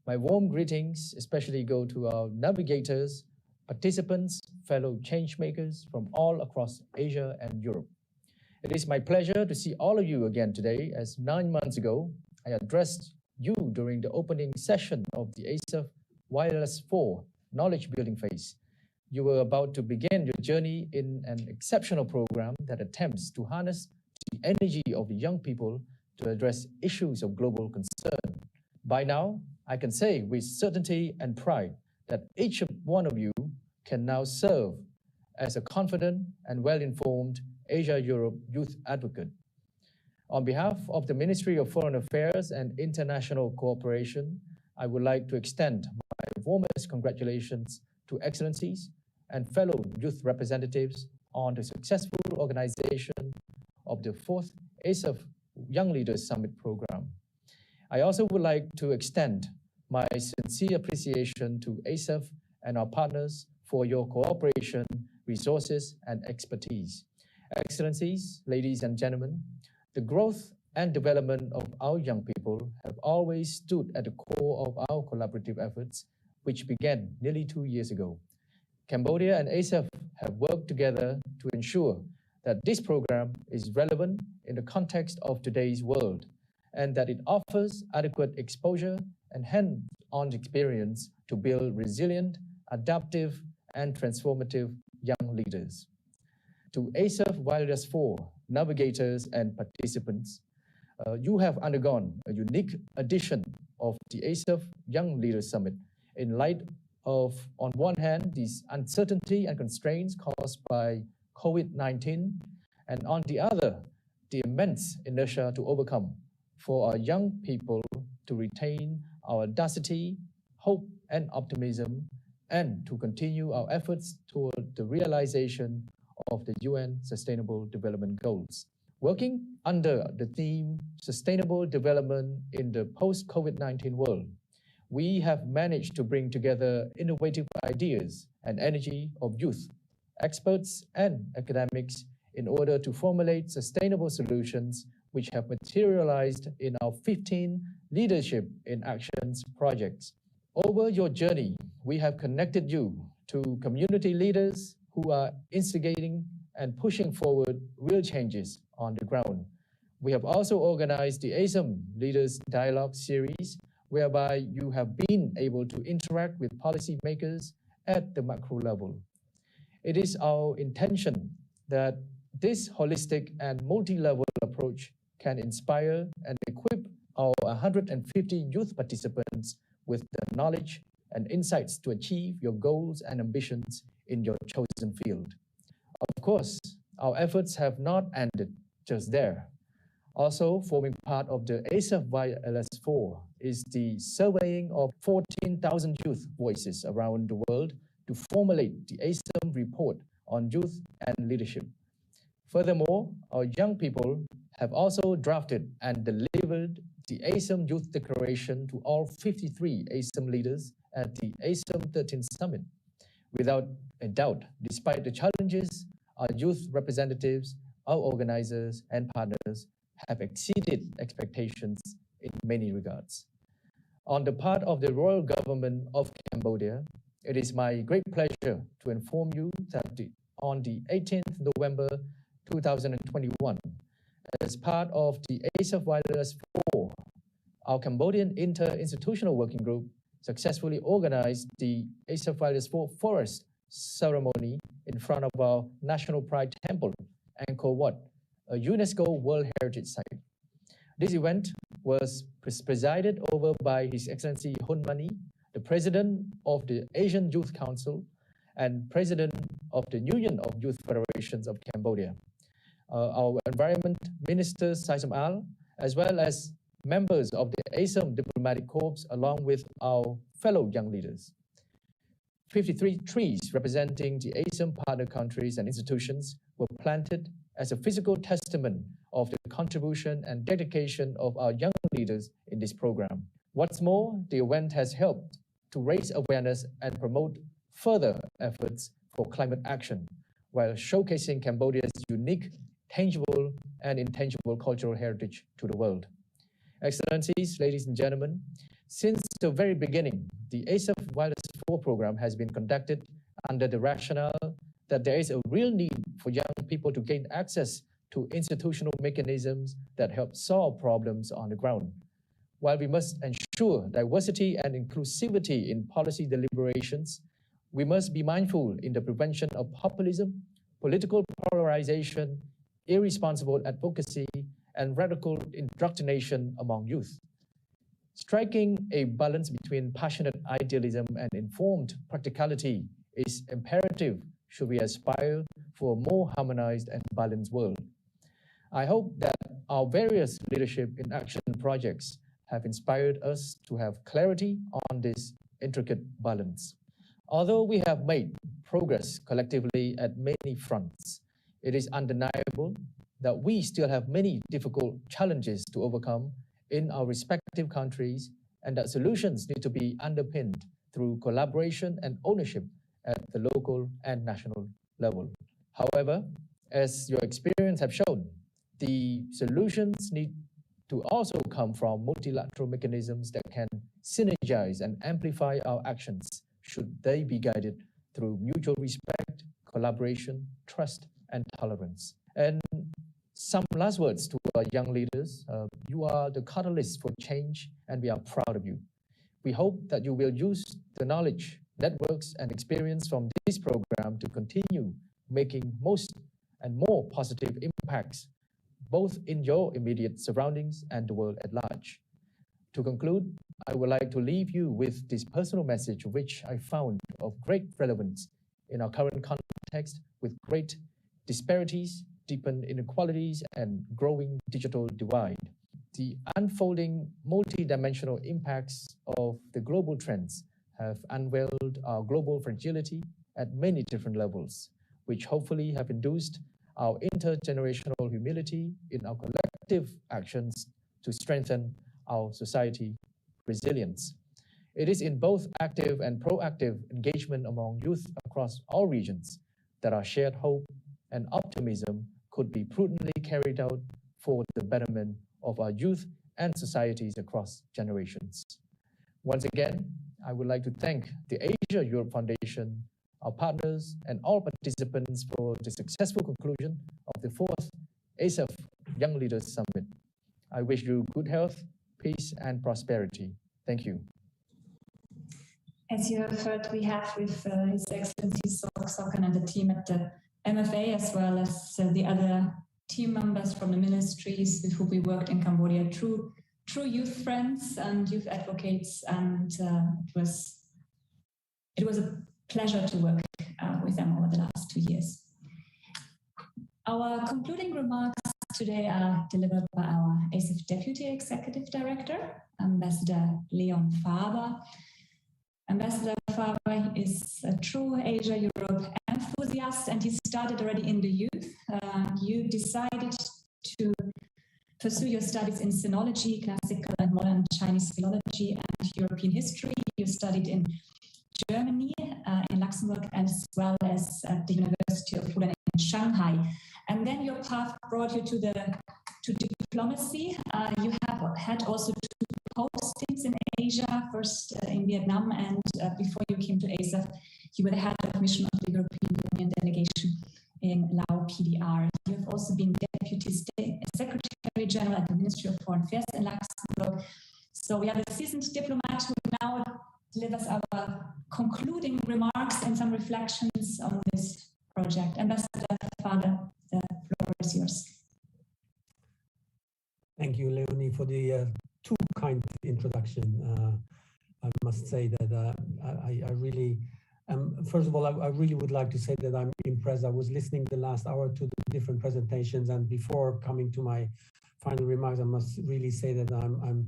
My warm greetings especially go to our navigators, participants, fellow changemakers from all across Asia and Europe. It is my pleasure to see all of you again today, as 9 months ago, I addressed you during the opening session of the ASEFYLS4 knowledge building phase. You were about to begin your journey in an exceptional program that attempts to harness the energy of young people to address issues of global concern. By now, I can say with certainty and pride that each one of you can now serve as a confident and well-informed Asia-Europe youth advocate. On behalf of the Ministry of Foreign Affairs and International Cooperation, I would like to extend my warmest congratulations to Excellencies and fellow youth representatives on the successful organization of the 4th ASEF Young Leaders Summit program. I also would like to extend my sincere appreciation to ASEF and our partners for your cooperation, resources, and expertise. Excellencies, ladies and gentlemen, the growth and development of our young people have always stood at the core of our collaborative efforts, which began nearly 2 years ago. Cambodia and ASEF have worked together to ensure that this program is relevant in the context of today's world and that it offers adequate exposure and hands-on experience to build resilient, adaptive, and transformative young leaders. To ASEFYLS4 navigators and participants, you have undergone a unique edition of the ASEF Young Leaders Summit in light of, on one hand, these uncertainty and constraints caused by COVID-19, and on the other, the immense inertia to overcome for our young people to retain our audacity, hope, and optimism, and to continue our efforts toward the realization of the UN Sustainable Development Goals. Working under the theme Sustainable Development in the Post-COVID-19 World, we have managed to bring together innovative ideas and energy of youth, experts, and academics in order to formulate sustainable solutions which have materialized in our 15 Leadership in Actions projects. Over your journey, we have connected you to community leaders who are instigating and pushing forward real changes on the ground. We have also organized the ASEM Leaders Dialogue Series, whereby you have been able to interact with policymakers at the macro level. It is our intention that this holistic and multi-level approach can inspire and equip our 150 youth participants with the knowledge and insights to achieve your goals and ambitions in your chosen field. Of course, our efforts have not ended just there. Also forming part of the ASEFYLS4 is the surveying of 14,000 youth voices around the world to formulate the ASEM report on youth and leadership. Furthermore, our young people have also drafted and delivered the ASEM Youth Declaration to all 53 ASEM leaders at the ASEM 13 Summit. Without a doubt, despite the challenges, our youth representatives, our organizers, and partners have exceeded expectations in many regards. On the part of the Royal Government of Cambodia, it is my great pleasure to inform you that on the 18th November 2021, as part of the ASEFYLS4, our Cambodian Inter-Institutional Working Group successfully organized the ASEFYLS4 Forest ceremony in front of our National Pride Temple, Angkor Wat, a UNESCO World Heritage Site. This event was presided over by His Excellency Hun Mani, the President of the Asian Youth Council and President of the Union of Youth Federations of Cambodia, our Environment Minister Saisam Al, as well as members of the ASEM Diplomatic Corps, along with our fellow young leaders. 53 trees representing the ASEM partner countries and institutions were planted as a physical testament of the contribution and dedication of our young leaders in this program. What's more, the event has helped to raise awareness and promote further efforts for climate action, while showcasing Cambodia's unique, tangible, and intangible cultural heritage to the world. Excellencies, ladies and gentlemen, since the very beginning, the ASEFYLS4 program has been conducted under the rationale that there is a real need for young people to gain access to institutional mechanisms that help solve problems on the ground. While we must ensure diversity and inclusivity in policy deliberations, we must be mindful in the prevention of populism, political polarization, irresponsible advocacy, and radical indoctrination among youth. Striking a balance between passionate idealism and informed practicality is imperative should we aspire for a more harmonized and balanced world. I hope that our various leadership in action projects have inspired us to have clarity on this intricate balance. Although we have made progress collectively at many fronts, it is undeniable that we still have many difficult challenges to overcome in our respective countries, and that solutions need to be underpinned through collaboration and ownership at the local and national level. However, as your experience have shown, the solutions need to also come from multilateral mechanisms that can synergize and amplify our actions should they be guided through mutual respect, collaboration, trust, and tolerance. And some last words to our young leaders. You are the catalyst for change, and we are proud of you. We hope that you will use the knowledge, networks, and experience from this program to continue making most and more positive impacts, both in your immediate surroundings and the world at large. To conclude, I would like to leave you with this personal message, which I found of great relevance in our current context, with great disparities, deepened inequalities, and growing digital divide. The unfolding multidimensional impacts of the global trends have unveiled our global fragility at many different levels, which hopefully have induced our intergenerational humility in our collective actions to strengthen our society resilience. It is in both active and proactive engagement among youth across all regions that our shared hope and optimism could be prudently carried out for the betterment of our youth and societies across generations. Once again, I would like to thank the Asia Europe Foundation, our partners, and all participants for the successful conclusion of the 4th ASEF Young Leaders Summit. I wish you good health, peace, and prosperity. Thank you. As you have heard, we have with His Excellency Sokan and the team at the MFA, as well as the other team members from the ministries with whom we worked in Cambodia, true youth friends and youth advocates, and it was a pleasure to work with them over the last 2 years. Our concluding remarks today are delivered by our ASEF Deputy Executive Director, Ambassador Leon Faber. Ambassador Faber is a true Asia-Europe enthusiast, and he started already in the youth. You decided to pursue your studies in sinology, classical and modern Chinese philology, and European history. You studied in Germany, in Luxembourg, as well as at the University of Fudan in Shanghai. And then your path brought you to diplomacy. You have had also 2 postings in Asia, first in Vietnam, and before you came to ASEF, you were the head of mission of the European Union delegation in Lao PDR. You have also been Deputy Secretary General at the Ministry of Foreign Affairs in Luxembourg. So we have a seasoned diplomat who now delivers our concluding remarks and some reflections on this project. Ambassador Faber, the floor is yours. Thank you, Leonie, for the too kind introduction. I must say that I really, first of all, I really would like to say that I'm impressed. I was listening the last hour to the different presentations, and before coming to my final remarks, I must really say that I'm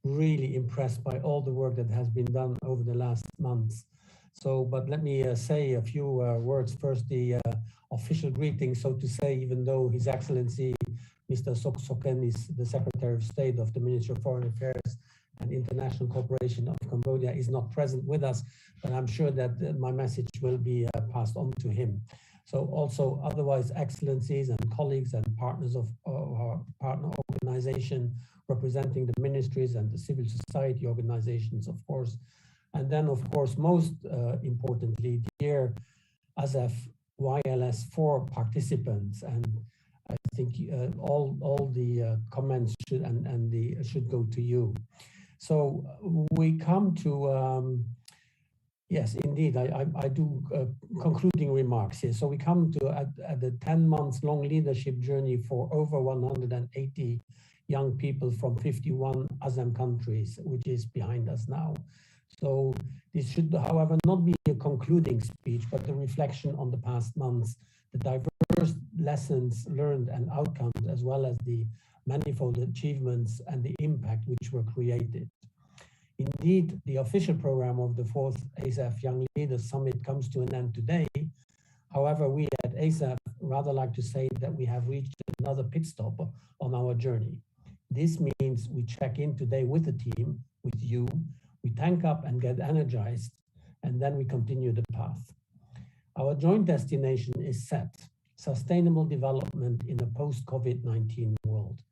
really impressed by all the work that has been done over the last months. So, but let me say a few words. First, the official greeting, so to say, even though His Excellency Mr. Sokan is the Secretary of State of the Ministry of Foreign Affairs and International Cooperation of Cambodia, is not present with us, but I'm sure that my message will be passed on to him. So also otherwise excellencies and colleagues and partners of our partner organization representing the ministries and the civil society organizations, of course. And then, of course, most importantly, dear ASEFYLS4 participants, and I think all the comments should go to you. So we come to, yes, indeed, I do concluding remarks here. So we come to at the 10 months long leadership journey for over 180 young people from 51 ASEM countries, which is behind us now. So this should, however, not be a concluding speech, but a reflection on the past months, the diverse lessons learned and outcomes, as well as the manifold achievements and the impact which were created. Indeed, the official program of the 4th ASEF Young Leaders Summit comes to an end today. However, we at ASEF rather like to say that we have reached another pit stop on our journey. This means we check in today with the team, with you, we tank up and get energized, and then we continue the path. Our joint destination is set: sustainable development in a post-COVID-19 world.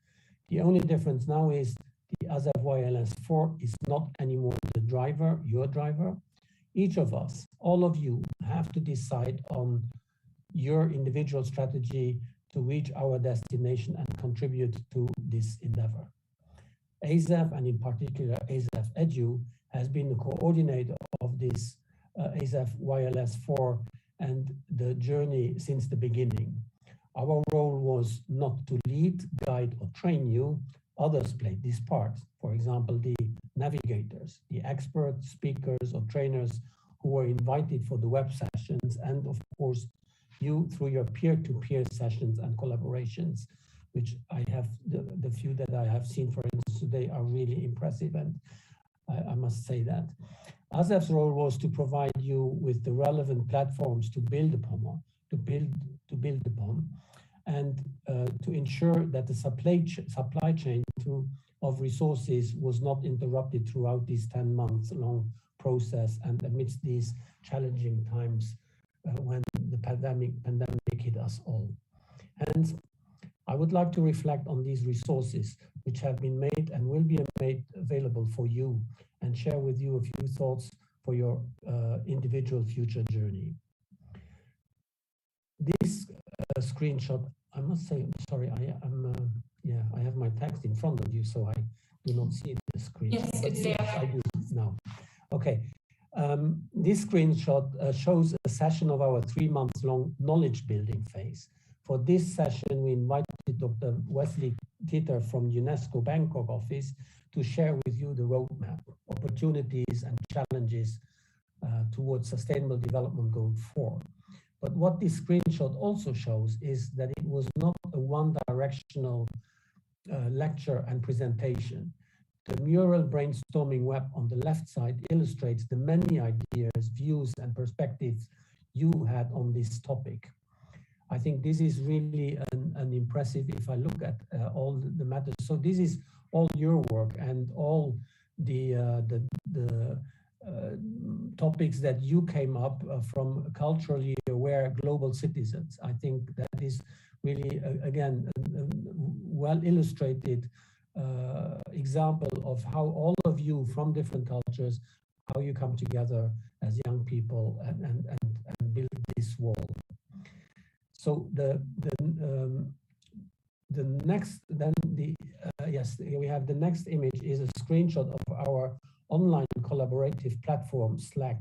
The only difference now is the ASEFYLS4 is not anymore the driver, your driver. Each of us, all of you have to decide on your individual strategy to reach our destination and contribute to this endeavor. ASEF, and in particular ASEF Edu, has been the coordinator of this ASEFYLS4 and the journey since the beginning. Our role was not to lead, guide, or train you. Others played this part. For example, the navigators, the experts, speakers, or trainers who were invited for the web sessions, and of course, you through your peer-to-peer sessions and collaborations, which I have, the few that I have seen, for instance, today are really impressive, and I must say that. ASEF's role was to provide you with the relevant platforms to build upon, and to ensure that the supply chain of resources was not interrupted throughout this 10 months long process and amidst these challenging times when the pandemic hit us all. And I would like to reflect on these resources which have been made and will be made available for you, and share with you a few thoughts for your individual future journey. This screenshot, I must say, I'm sorry, I have my text in front of you, so I do not see the screen. Yes, it's there. I do now. Okay. This screenshot shows a session of our 3-month-long knowledge building phase. For this session, we invited Dr. Wesley Titter from UNESCO Bangkok office to share with you the roadmap, opportunities and challenges towards sustainable development going forward. But what this screenshot also shows is that it was not a one-directional lecture and presentation. The mural brainstorming web on the left side illustrates the many ideas, views, and perspectives you had on this topic. I think this is really an impressive, if I look at all the matters. So this is all your work and all the topics that you came up from culturally aware global citizens. I think that is really, again, a well illustrated example of how all of you from different cultures, how you come together as young people and build this wall. So we have the next image is a screenshot of our online collaborative platform, Slack.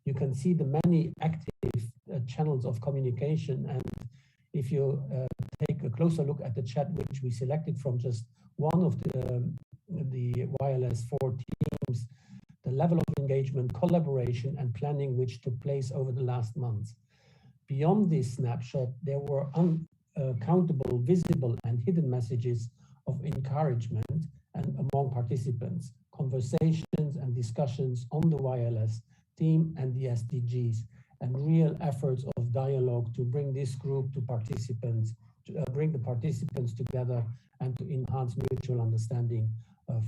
You can see the many active channels of communication, and if you take a closer look at the chat, which we selected from just one of the YLS4 teams, the level of engagement, collaboration, and planning which took place over the last months. Beyond this snapshot, there were uncountable, visible, and hidden messages of encouragement and among participants, conversations and discussions on the YLS theme and the SDGs, and real efforts of dialogue to bring this group to participants, to bring the participants together and to enhance mutual understanding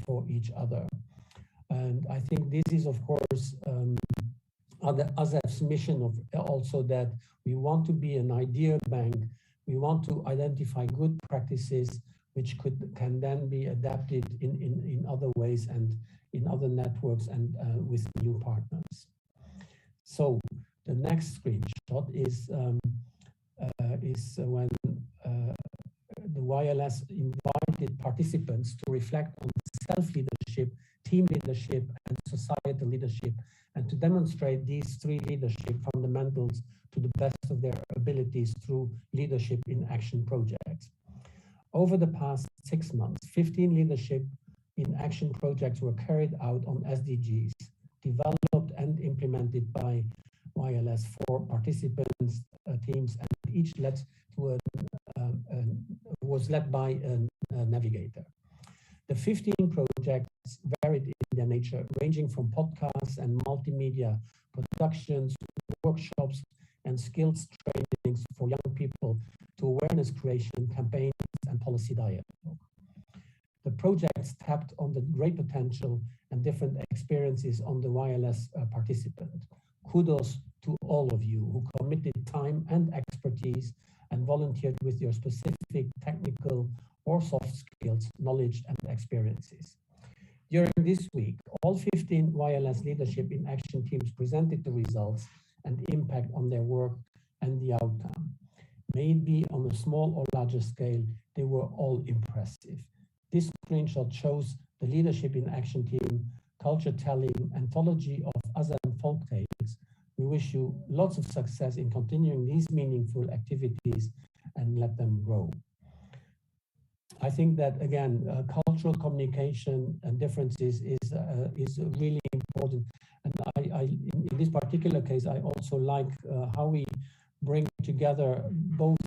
for each other. And I think this is, of course, ASEF's mission of also that we want to be an idea bank. We want to identify good practices which can then be adapted in other ways and in other networks and with new partners. So the next screenshot is when the YLS invited participants to reflect on self-leadership, team leadership, and societal leadership, and to demonstrate these 3 leadership fundamentals to the best of their abilities through leadership in action projects. Over the past 6 months, 15 leadership in action projects were carried out on SDGs, developed and implemented by YLS4 participants, teams, and each was led by a navigator. The 15 projects varied in their nature, ranging from podcasts and multimedia productions, workshops, and skills trainings for young people to awareness creation, campaigns, and policy dialogue. The projects tapped on the great potential and different experiences on the YLS participant. Kudos to all of you who committed time and expertise and volunteered with your specific technical or soft skills, knowledge, and experiences. During this week, all 15 YLS leadership in action teams presented the results and impact on their work and the outcome. May it be on a small or larger scale, they were all impressive. This screenshot shows the Leadership in Action team, culture telling anthology of ASEM folk tales. We wish you lots of success in continuing these meaningful activities and let them grow. I think that, again, cultural communication and differences is really important. And in this particular case, I also like how we bring together both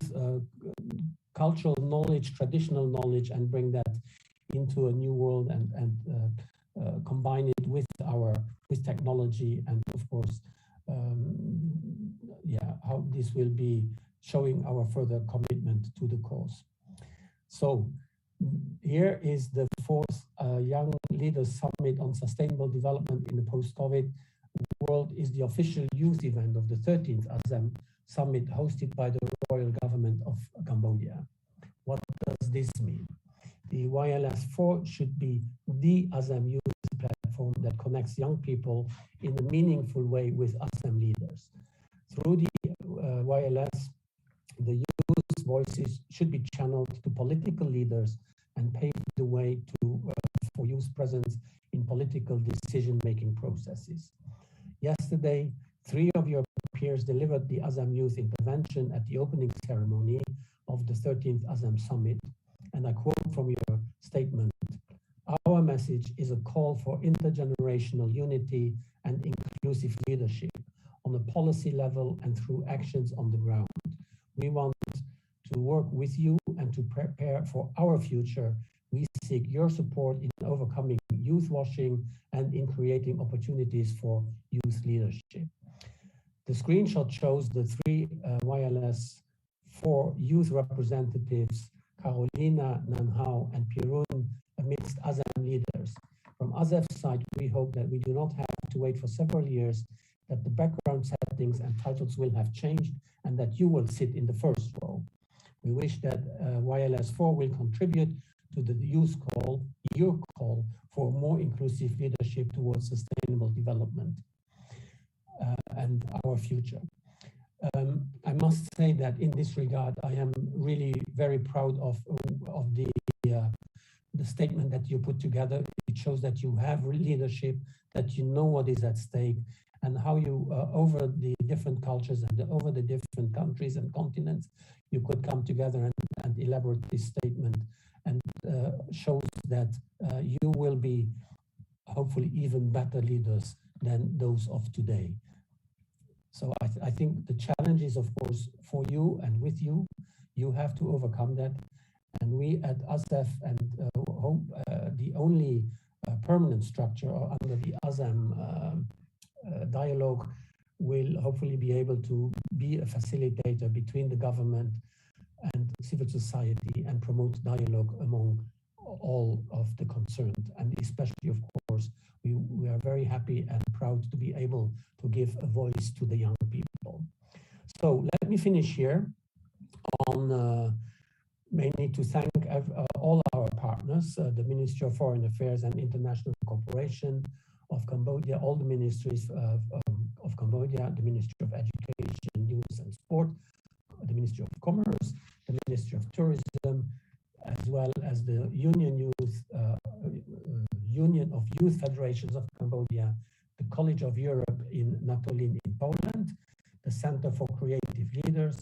cultural knowledge, traditional knowledge, and bring that into a new world and combine it with technology, and of course, how this will be showing our further commitment to the cause. So here is the 4th Young Leaders Summit on Sustainable Development in the Post-COVID World. Is the official youth event of the 13th ASEM Summit hosted by the Royal Government of Cambodia. What does this mean? The YLS4 should be the ASEM youth platform that connects young people in a meaningful way with ASEM leaders. Through the YLS, the youth voices should be channeled to political leaders and pave the way for youth presence in political decision-making processes. Yesterday, 3 of your peers delivered the ASEM Youth Intervention at the opening ceremony of the 13th ASEM Summit, and I quote from your statement: "Our message is a call for intergenerational unity and inclusive leadership on a policy level and through actions on the ground. We want to work with you and to prepare for our future. We seek your support in overcoming youth washing and in creating opportunities for youth leadership." The screenshot shows the 3 YLS4 youth representatives, Carolina, Nanhao, and Pirun, amidst ASEM leaders. From ASEF's side, we hope that we do not have to wait for several years, that the background settings and titles will have changed, and that you will sit in the first row. We wish that YLS4 will contribute to the youth call, your call for more inclusive leadership towards sustainable development and our future. I must say that in this regard, I am really very proud of the statement that you put together. It shows that you have leadership, that you know what is at stake, and how you, over the different cultures and over the different countries and continents, you could come together and elaborate this statement, and shows that you will be hopefully even better leaders than those of today. So I think the challenge is, of course, for you and with you. You have to overcome that. And we at ASEF and the only permanent structure under the ASEM dialogue will hopefully be able to be a facilitator between the government and civil society and promote dialogue among all of the concerned. And especially, of course, we are very happy and proud to be able to give a voice to the young people. So let me finish here on mainly to thank all our partners, the Ministry of Foreign Affairs and International Cooperation of Cambodia, all the ministries of Cambodia, the Ministry of Education, Youth and Sport, the Ministry of Commerce, the Ministry of Tourism, as well as the Union of Youth Federations of Cambodia, the College of Europe in Natolin in Poland, the Center for Creative Leaders,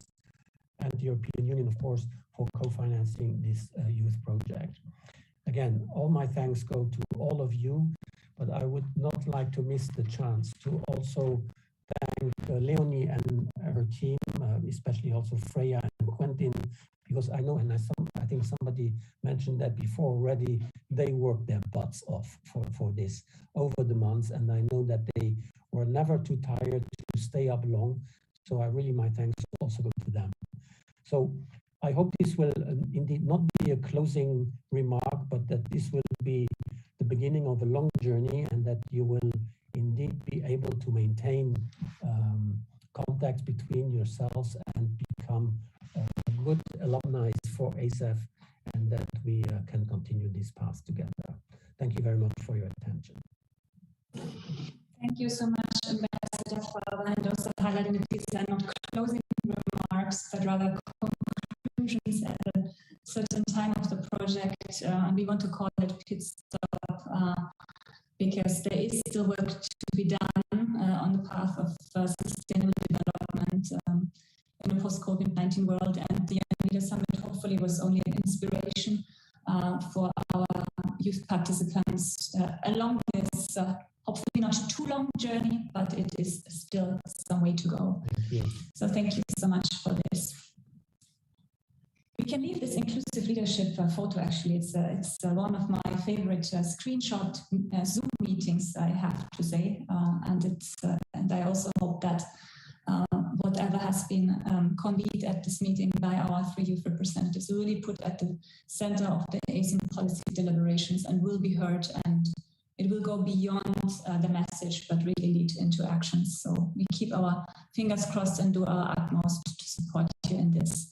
and the European Union, of course, for co-financing this youth project. Again, all my thanks go to all of you, but I would not like to miss the chance to also thank Leonie and her team, especially also Freya and Quentin, because I know, and I think somebody mentioned that before already, they worked their butts off for this over the months, and I know that they were never too tired to stay up long. So my thanks also go to them. So I hope this will indeed not be a closing remark, but that this will be the beginning of a long journey, and that you will indeed be able to maintain contacts between yourselves and become good alumni for ASEF, and that we can continue this path together. Thank you very much for your attention. Thank you so much, Ambassador. I will hand also highlighting that these are not closing remarks, but rather conclusions at a certain time of the project. And we want to call it pit stop because there is still work to be done on the path of sustainable development in a post-COVID-19 world. And the Young Leaders Summit hopefully was only an inspiration for our youth participants along this hopefully not too long journey, but it is still some way to go. So thank you so much for this. We can leave this inclusive leadership photo. Actually, it's one of my favorite screenshot Zoom meetings, I have to say, and I also hope that whatever has been convened at this meeting by our 3 youth representatives will really put at the center of the ASEM policy deliberations and will be heard, and it will go beyond the message, but really lead into actions. So we keep our fingers crossed and do our utmost to support you in this.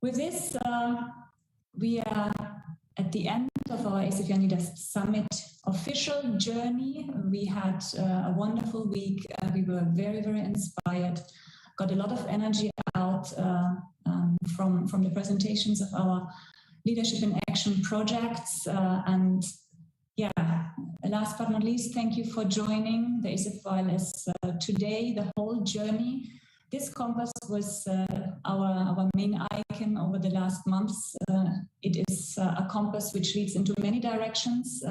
With this, we are at the end of our ASEF Young Leaders Summit official journey. We had a wonderful week. We were very, very inspired, got a lot of energy out from the presentations of our leadership in action projects. And yeah, last but not least, thank you for joining the ASEFYLS today, the whole journey. This compass was our main icon over the last months. It is a compass which leads into many directions.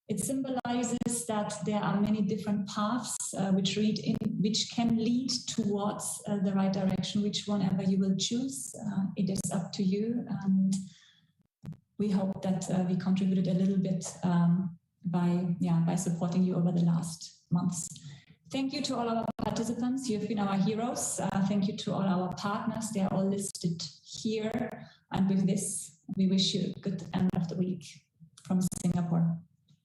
It symbolizes that there are many different paths which can lead towards the right direction, which one ever you will choose. It is up to you, and we hope that we contributed a little bit by supporting you over the last months. Thank you to all our participants. You have been our heroes. Thank you to all our partners. They are all listed here. And with this, we wish you a good end of the week from Singapore.